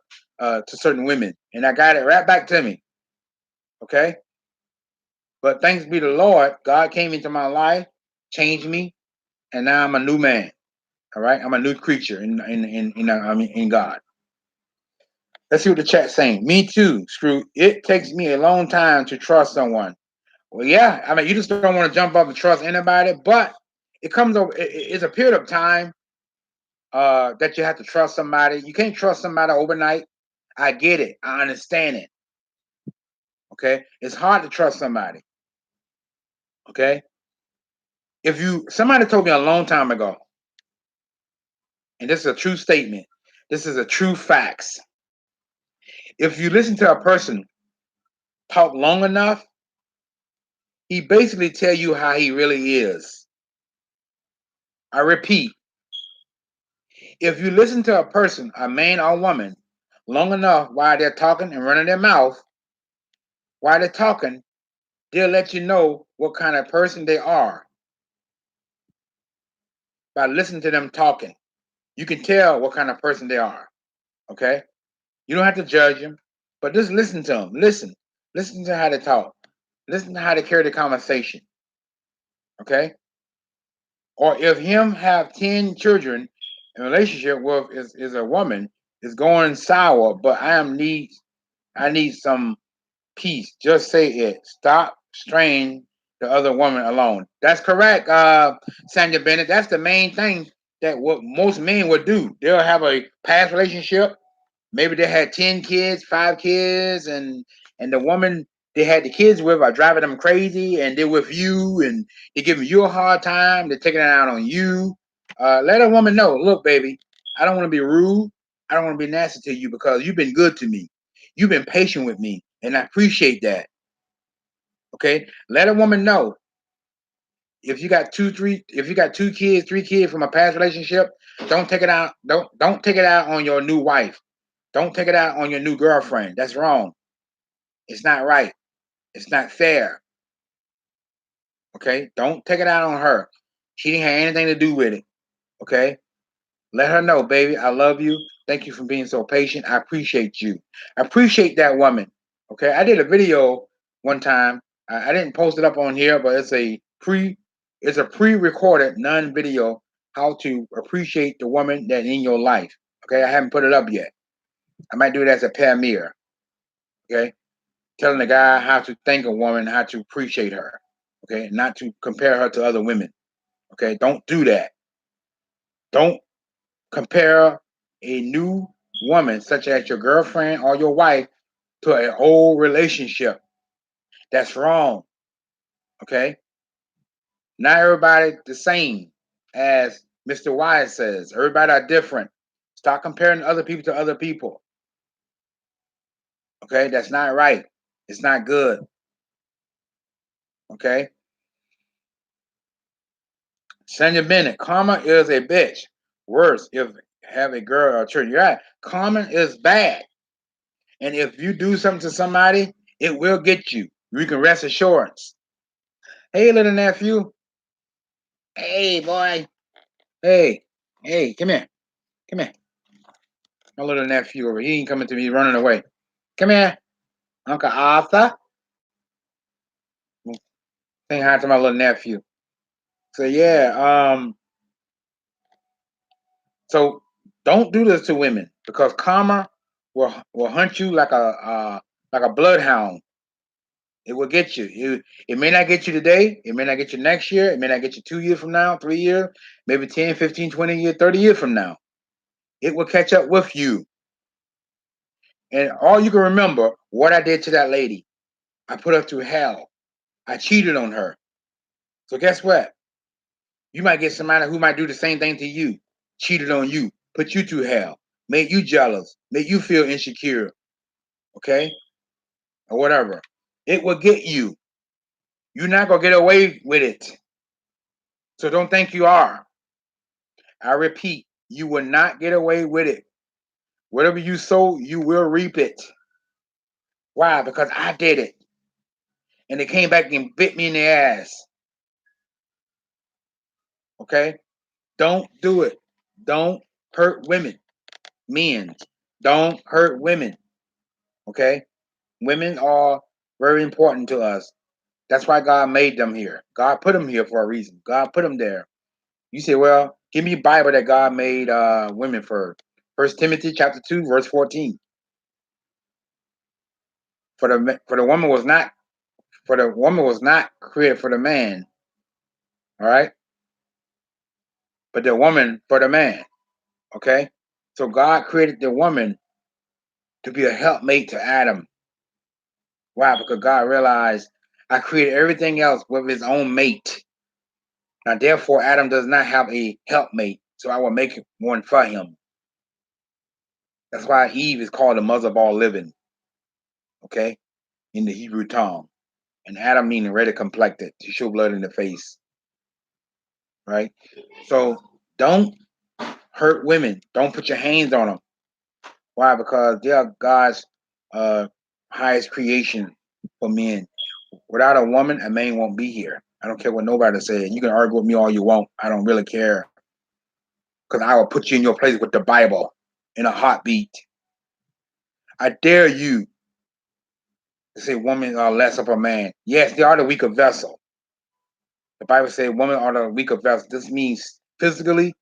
certain women, and I got it right back to me. Okay, but thanks be to the Lord, God came into my life, changed me, and now I'm a new man. All right, I'm a new creature in God. Let's see what the chat's saying. Me too, Screw. It takes me a long time to trust someone. Well, yeah, I mean, you just don't want to jump up and trust anybody, but it comes over. It's a period of time that you have to trust somebody. You can't trust somebody overnight. I get it. I understand it. Okay, it's hard to trust somebody. Okay, if you somebody told me a long time ago, and this is a true statement. This is a true facts. If you listen to a person talk long enough, he basically tell you how he really is. I repeat, if you listen to a person, a man or woman, long enough while they're talking and running their mouth, while they're talking, they'll let you know what kind of person they are by listening to them talking. You can tell what kind of person they are. Okay? You don't have to judge them, but just listen to them. Listen. Listen to how they talk. Listen to how they carry the conversation. Okay? Or if him have 10 children in relationship with is a woman is going sour, but I need some peace. Just say it. Stop straying the other woman alone. That's correct, Sandra Bennett. That's the main thing that what most men would do. They'll have a past relationship. Maybe they had 10 kids, 5 kids, and the woman they had the kids with are driving them crazy, and they're with you, and they're giving you a hard time. They're taking it out on you. Let a woman know, look, baby, I don't want to be rude. I don't want to be nasty to you because you've been good to me. You've been patient with me, and I appreciate that. Okay, let a woman know if you got if you got 2 kids, 3 kids from a past relationship, don't take it out. Don't take it out on your new wife. Don't take it out on your new girlfriend. That's wrong. It's not right. It's not fair. Okay? Don't take it out on her. She didn't have anything to do with it. Okay? Let her know, baby, I love you. Thank you for being so patient. I appreciate you. I appreciate that woman. Okay? I did a video one time. I didn't post it up on here, but it's a pre-recorded non-video how to appreciate the woman that in your life. Okay? I haven't put it up yet. I might do it as a premiere. Okay? Telling the guy how to thank a woman, how to appreciate her, okay, not to compare her to other women, okay. Don't do that. Don't compare a new woman, such as your girlfriend or your wife, to an old relationship. That's wrong, okay. Not everybody the same, as Mr. Wise says. Everybody are different. Stop comparing other people to other people, okay. That's not right. It's not good. Okay? Sanya Bennett, karma is a bitch. Worse, if have a girl or children. You're right. Karma is bad. And if you do something to somebody, it will get you. You can rest assurance. Hey, little nephew. Hey, boy. Hey. Hey, come here. Come here. My little nephew over. He ain't coming to me running away. Come here. Uncle Arthur. Saying hi to my little nephew. So yeah, so don't do this to women because karma will hunt you like a bloodhound. It will get you. It may not get you today. It may not get you next year. It may not get you 2 years from now, 3 years, maybe 10, 15, 20 years, 30 years from now. It will catch up with you. And all you can remember, what I did to that lady. I put her through hell. I cheated on her. So guess what? You might get somebody who might do the same thing to you, cheated on you, put you through hell, made you jealous, made you feel insecure, okay? Or whatever. It will get you. You're not going to get away with it. So don't think you are. I repeat, you will not get away with it. Whatever you sow, you will reap it. Why? Because I did it. And it came back and bit me in the ass. Okay? Don't do it. Don't hurt women. Men. Don't hurt women. Okay? Women are very important to us. That's why God made them here. God put them here for a reason. God put them there. You say, well, give me a Bible that God made women for. 1 Timothy chapter 2, verse 14. For the woman was not created for the man, all right? But the woman for the man. Okay? So God created the woman to be a helpmate to Adam. Why? Because God realized I created everything else with his own mate. Now, therefore, Adam does not have a helpmate, so I will make one for him. That's why Eve is called the mother of all living, okay, in the Hebrew tongue. And Adam meaning red complected, to show blood in the face, right? So don't hurt women. Don't put your hands on them. Why? Because they are God's highest creation for men. Without a woman, a man won't be here. I don't care what nobody says. You can argue with me all you want. I don't really care. Because I will put you in your place with the Bible in a heartbeat. I dare you to say women are less of a man. Yes, they are the weaker vessel. The Bible says women are the weaker vessel. This means physically,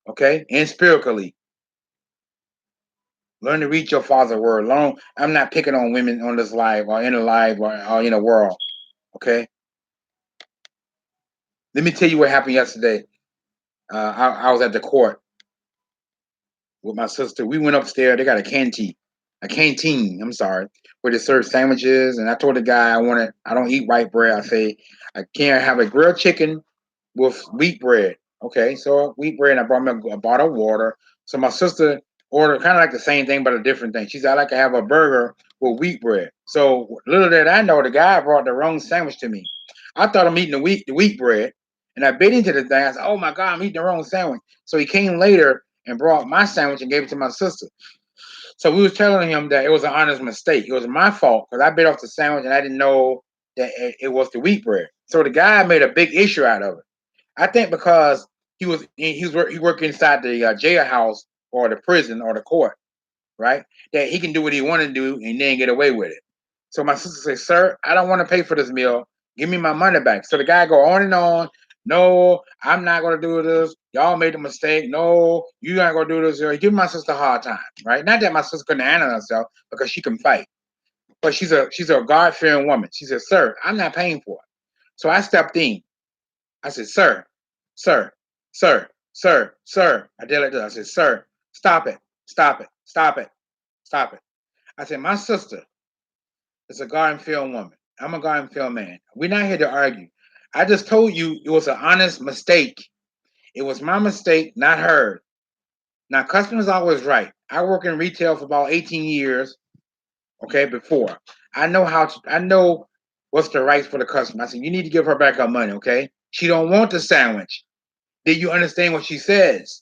okay, and spiritually. Learn to read your father's word. Learn. I'm not picking on women on this live or in a live or in the world. Okay. Let me tell you what happened yesterday. I was at the court with my sister. We went upstairs. They got a canteen. I'm sorry, where they serve sandwiches. And I told the guy I don't eat white bread. I say I can't have a grilled chicken with wheat bread. Okay, so wheat bread. And I brought me a bottle of water. So my sister ordered kind of like the same thing, but a different thing. She said I like to have a burger with wheat bread. So little did I know, the guy brought the wrong sandwich to me. I thought I'm eating the wheat bread, and I bit into the thing. I said, "Oh my God, I'm eating the wrong sandwich." So he came later and brought my sandwich and gave it to my sister. So we was telling him that it was an honest mistake. It was my fault because I bit off the sandwich and I didn't know that it was the wheat bread. So the guy made a big issue out of it. I think because he worked inside the jailhouse or the prison or the court, right? That he can do what he want to do and then get away with it. So my sister said, "Sir, I don't want to pay for this meal. Give me my money back." So the guy go on and on. "No, I'm not gonna do this. Y'all made a mistake. No, you're not gonna do this." He give my sister a hard time, right? Not that my sister couldn't handle herself because she can fight, but she's a God fearing woman. She said, "Sir, I'm not paying for it." So I stepped in. I said, "Sir, sir, sir, sir, sir." I did like this. I said, "Sir, stop it, stop it, stop it, stop it." I said, "My sister is a God fearing woman. I'm a God fearing man. We're not here to argue. I just told you it was an honest mistake. It was my mistake, not hers. Now, customers always right. I work in retail for about 18 years, okay, before. I know What's the rights for the customer? I said, you need to give her back her money, okay? She don't want the sandwich. Did you understand what she says?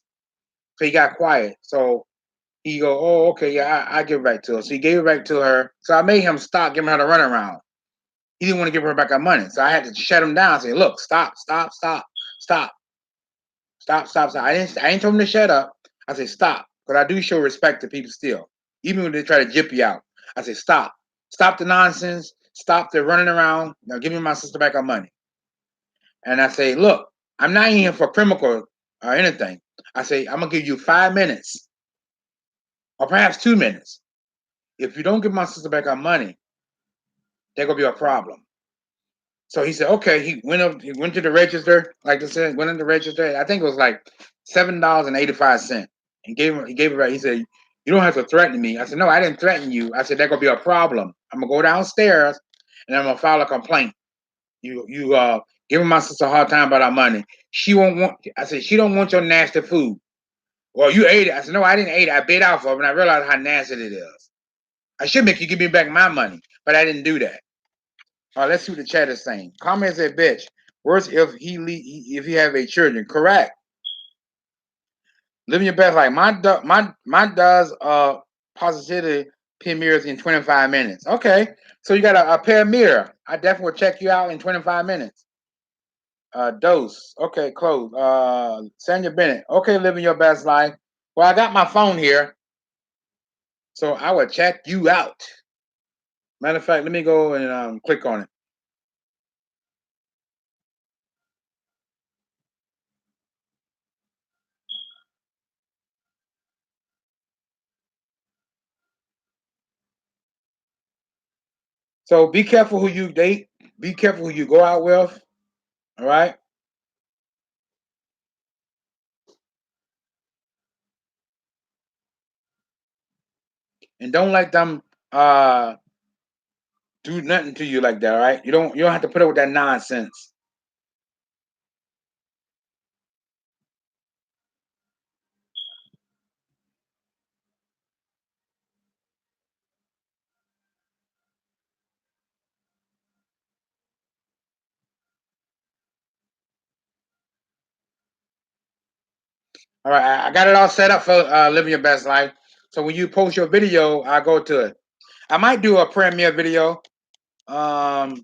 So he got quiet. So he go, oh, okay, yeah, I give it back to her. So he gave it back to her. So I made him stop giving her the runaround. He didn't want to give her back her money. So I had to shut him down and say, look, stop, stop, stop, stop, stop, stop, stop. I didn't tell him to shut up. I said, stop. Because I do show respect to people still. Even when they try to jip you out. I say, stop. Stop the nonsense. Stop the running around. Now give me my sister back her money. And I say, look, I'm not here for criminal or anything. I say, I'm going to give you 5 minutes or perhaps 2 minutes. If you don't give my sister back her money, there's going to be a problem. So he said, okay. He went to the register, like I said, went in the register. I think it was like $7.85. And he gave it right. He said, you don't have to threaten me. I said, no, I didn't threaten you. I said, there's going to be a problem. I'm going to go downstairs and I'm going to file a complaint. You giving my sister a hard time about our money. She won't want. I said she don't want your nasty food. Well, you ate it. I said no, I didn't eat it. I bit off of it, and I realized how nasty it is. I should make you give me back my money, but I didn't do that. All right, let's see what the chat is saying. Comment said, "Bitch, worse if he have a children." Correct. Living your best life. My does positivity premieres in 25 minutes. Okay, so you got a pair mirror. I definitely will check you out in 25 minutes. Dose. Okay, close. Sandra Bennett. Okay, living your best life. Well, I got my phone here, so I will check you out. Matter of fact, let me go and click on it. So be careful who you date. Be careful who you go out with. All right. And don't let them do nothing to you like that. All right. You don't have to put up with that nonsense. All right. I got it all set up for living your best life. So when you post your video, I go to it. I might do a premiere video. Um,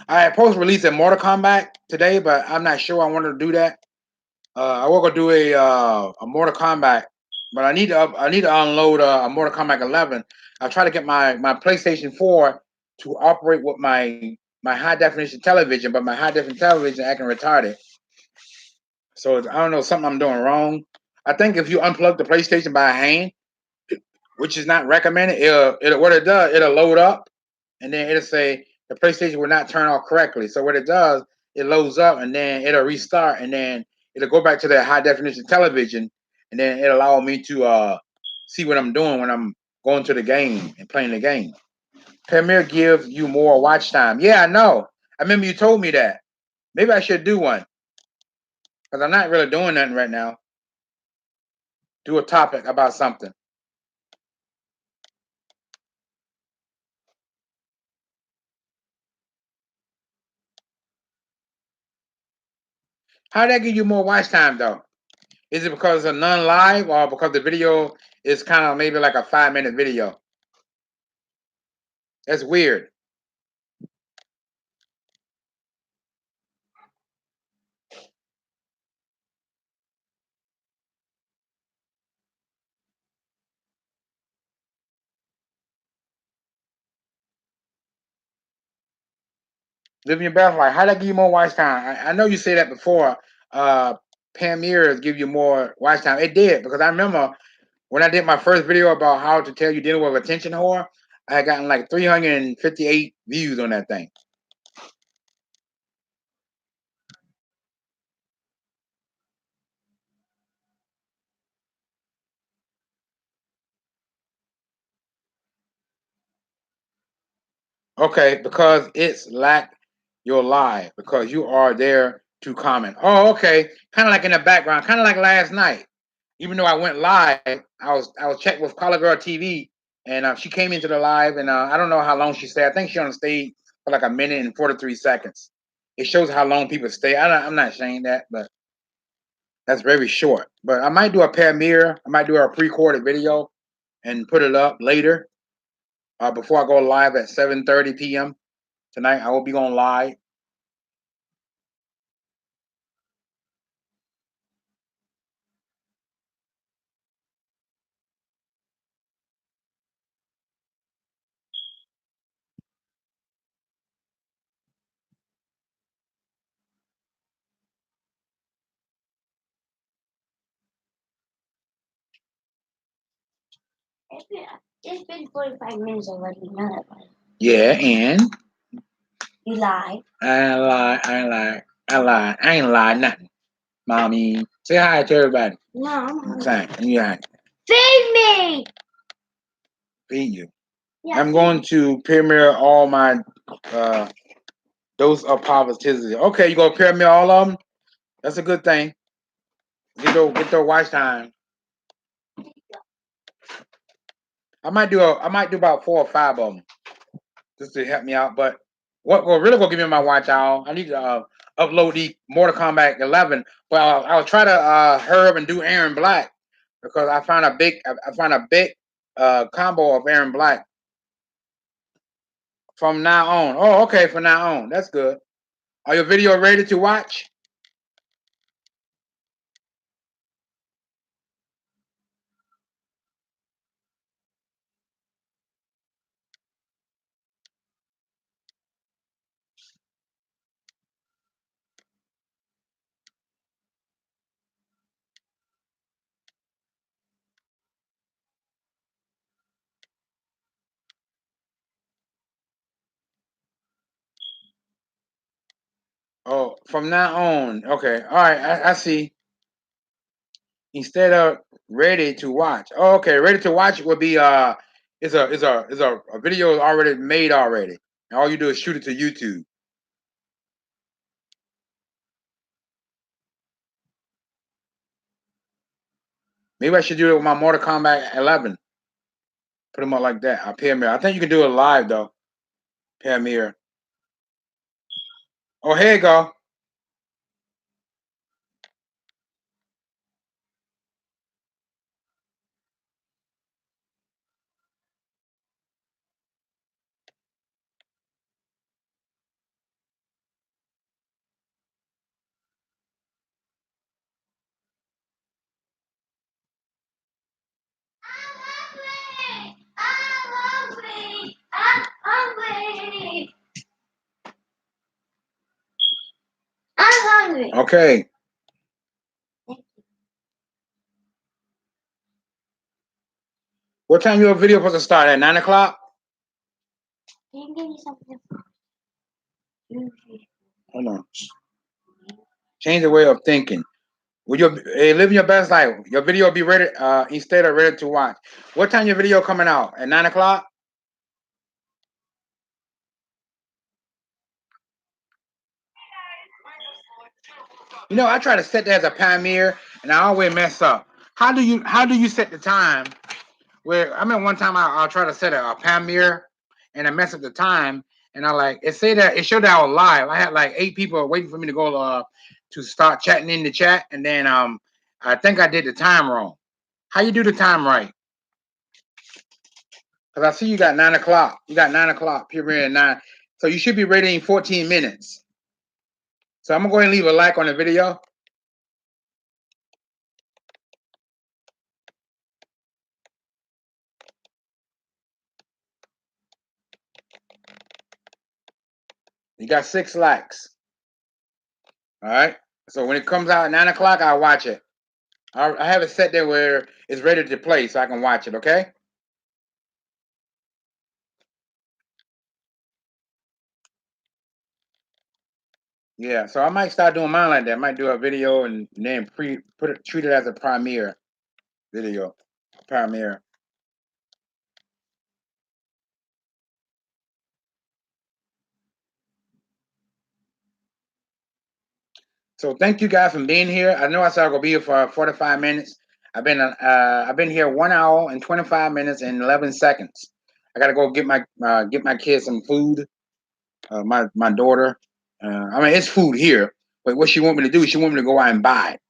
I post release in Mortal Kombat today, but I'm not sure I want to do that. I will go do a Mortal Kombat, but I need to unload a Mortal Kombat 11. I try to get my PlayStation 4 to operate with my high definition television, but my high definition television acting retarded. So I don't know, something I'm doing wrong. I think if you unplug the PlayStation by hand, which is not recommended, it'll what it does, it'll load up and then it'll say the PlayStation will not turn off correctly. So what it does, it loads up and then it'll restart and then it'll go back to that high definition television and then it'll allow me to see what I'm doing when I'm going to the game and playing the game. Premiere gives you more watch time. Yeah, I know. I remember you told me that. Maybe I should do one because I'm not really doing nothing right now. Do a topic about something. How did that give you more watch time though? Is it because of none live or because the video is kind of maybe like a 5 minute video? That's weird. Living your best life. How that give you more watch time? I know you say that before. Premieres give you more watch time. It did because I remember when I did my first video about how to tell you dealing with attention whore, I had gotten like 358 views on that thing. Okay, because it's lack your live because you are there to comment. Oh, okay. Kind of like in the background, kind of like last night. Even though I went live, I was checking with Color Girl TV, and she came into the live, and I don't know how long she stayed. I think she on the stage for like a minute and 43 seconds. It shows how long people stay. I'm not saying that, but that's very short. But I might do a premiere. I might do a pre-recorded video and put it up later before I go live at 7:30 p.m. tonight. I will be going live. It's been 45 minutes already. You know that, right? Yeah, and you lied. I ain't lie. I ain't lie nothing. Mommy, say hi to everybody. No, I'm saying, yeah. Feed me. Feed you. Yeah, I'm going to premiere all my dose of positivity. Okay, you gonna premiere all of them? That's a good thing. Get their watch time. I might do about 4 or 5 of them just to help me out. But what will really gonna give me my watch out? I need to upload the Mortal Kombat 11. But I'll try to Herb and do Aaron Black because I found a big combo of Aaron Black from now on. Oh, okay, from now on. That's good. Are your video ready to watch? Oh, from now on. Okay. All right. I see. Instead of ready to watch. Oh, okay. Ready to watch would be is a video already made already. And all you do is shoot it to YouTube. Maybe I should do it with my Mortal Kombat 11. Put them up like that. I'll premiere. I think you can do it live though. Premiere. Oh, here you go. I'm hungry. Okay. What time your video supposed to start at 9 o'clock? Can you give me something? Hold on. Change the way of thinking. Will you living your best life? Your video will be ready instead of ready to watch. What time your video coming out? At 9 o'clock? You know, I try to set that as a pioneer, and I always mess up. How do you set the time? Where I remember one time I'll try to set a pioneer, and I mess up the time, and I like it say that it showed that I was live. I had like 8 people waiting for me to go to start chatting in the chat, and then I think I did the time wrong. How you do the time right? Because I see you got 9 o'clock. You got 9 o'clock period at 9. So you should be ready in 14 minutes. So I'm gonna go ahead and leave a like on the video. You got 6 likes. All right. So when it comes out at 9 o'clock, I'll watch it. I have it set there where it's ready to play so I can watch it, okay? Yeah, so I might start doing mine like that. I might do a video and then treat it as a premiere video. Premiere. So thank you guys for being here. I know I said I'm gonna be here for 45 minutes. I've been here 1 hour and 25 minutes and 11 seconds. I gotta go get my kids some food. my daughter. I mean, it's food here, but what she want me to do? She want me to go out and buy it.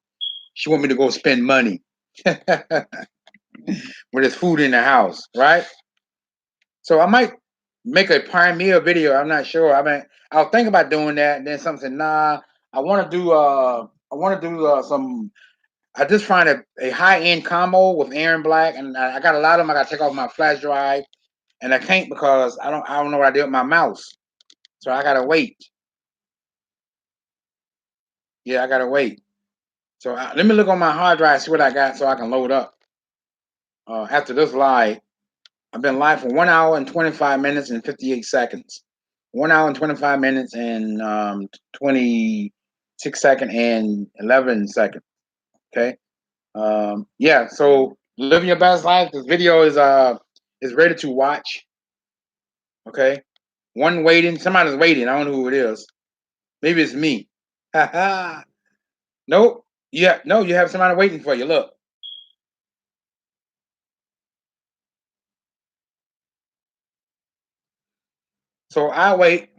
She want me to go spend money when there's food in the house, right? So I might make a prime meal video. I'm not sure. I mean, I'll think about doing that, and then something said, nah, I want to do some. I just find a high end combo with Aaron Black, and I got a lot of them. I got to take off my flash drive, and I can't because I don't know what I did with my mouse, so I gotta wait. Yeah, I gotta wait. So let me look on my hard drive, see what I got, so I can load up. After this live, I've been live for 1 hour and 25 minutes and 58 seconds. 1 hour and 25 minutes and 26 seconds and 11 seconds. Okay. Yeah. So living your best life. This video is ready to watch. Okay. One waiting. Somebody's waiting. I don't know who it is. Maybe it's me. Nope. Yeah. No, you have somebody waiting for you. Look. So I wait.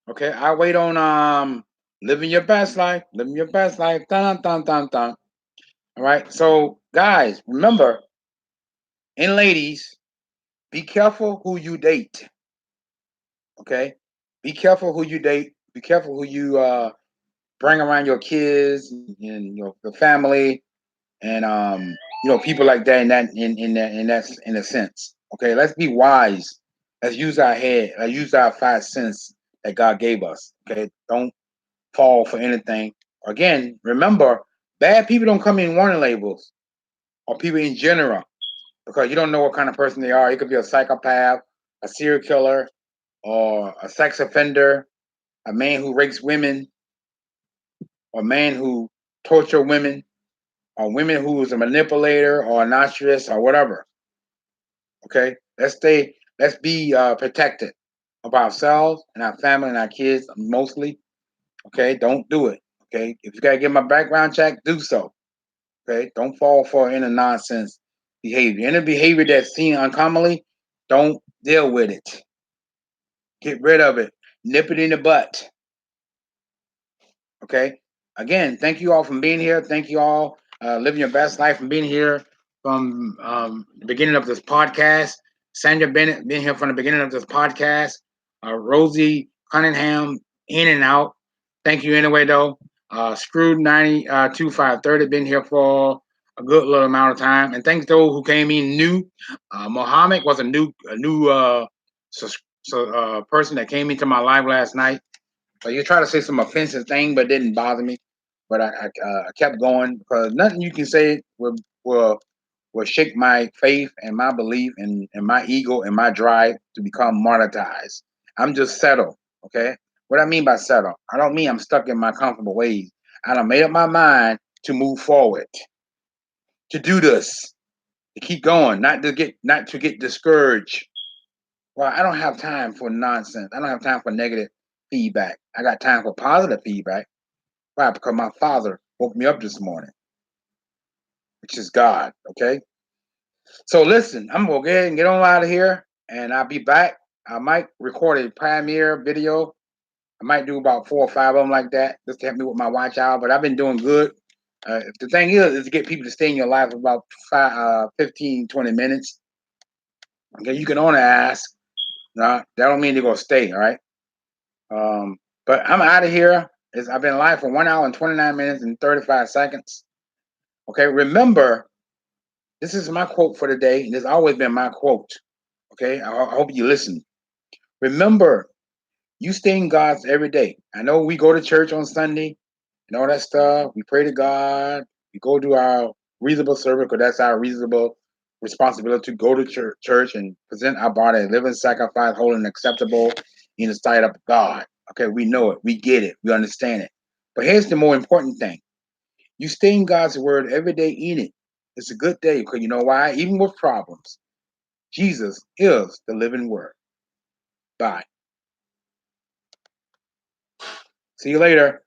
Okay, I wait on living your best life, living your best life. Dun dun dun dun. All right. So guys, remember, and ladies, be careful who you date. Okay? Be careful who you date. Be careful who you bring around your kids and your family and people like that in a sense. Okay, let's be wise. Let's use our head. Let's use our 5 cents that God gave us. Okay, don't fall for anything. Again, remember, bad people don't come in warning labels or people in general because you don't know what kind of person they are. It could be a psychopath, a serial killer, or a sex offender, a man who rapes women, or a man who torture women, or women who is a manipulator or a narcissist or whatever. Okay, let's be protected of ourselves and our family and our kids mostly. Okay, don't do it. Okay, if you gotta get my background check, do so. Okay, don't fall for any nonsense behavior. Any behavior that's seen uncommonly, don't deal with it. Get rid of it. Nip it in the butt. Okay. Again, thank you all for being here. Thank you all living your best life and being here from the beginning of this podcast. Sandra Bennett being here from the beginning of this podcast. Rosie Cunningham in and out. Thank you anyway though. Screwed 92530 been here for a good little amount of time. And thanks those who came in new. Mohammed was a new person that came into my live last night. So you try to say some offensive thing, but it didn't bother me. But I kept going because nothing you can say will shake my faith and my belief and my ego and my drive to become monetized. I'm just settled. Okay. What I mean by settle, I don't mean I'm stuck in my comfortable ways. I done made up my mind to move forward, to do this, to keep going, not to get discouraged. Well, I don't have time for nonsense. I don't have time for negative feedback. I got time for positive feedback. Why? Because my father woke me up this morning, which is God. Okay. So listen, I'm gonna go ahead and get on out of here, and I'll be back. I might record a premiere video. I might do about 4 or 5 of them like that, just to help me with my watch hour. But I've been doing good. The thing is to get people to stay in your life for about 15, 20 minutes. Okay, you can only ask. No, that don't mean they're gonna stay. All right. But I'm out of here. I've been live for 1 hour and 29 minutes and 35 seconds. Okay, remember, this is my quote for the day, and it's always been my quote. Okay, I hope you listen. Remember, you stay in God's every day. I know we go to church on Sunday and all that stuff. We pray to God. We go do our reasonable service because that's our reasonable responsibility to go to church and present our body a living sacrifice, holy and acceptable in the sight of God. Okay, we know it. We get it. We understand it. But here's the more important thing. You stay in God's word every day in it. It's a good day because you know why? Even with problems, Jesus is the living word. Bye. See you later.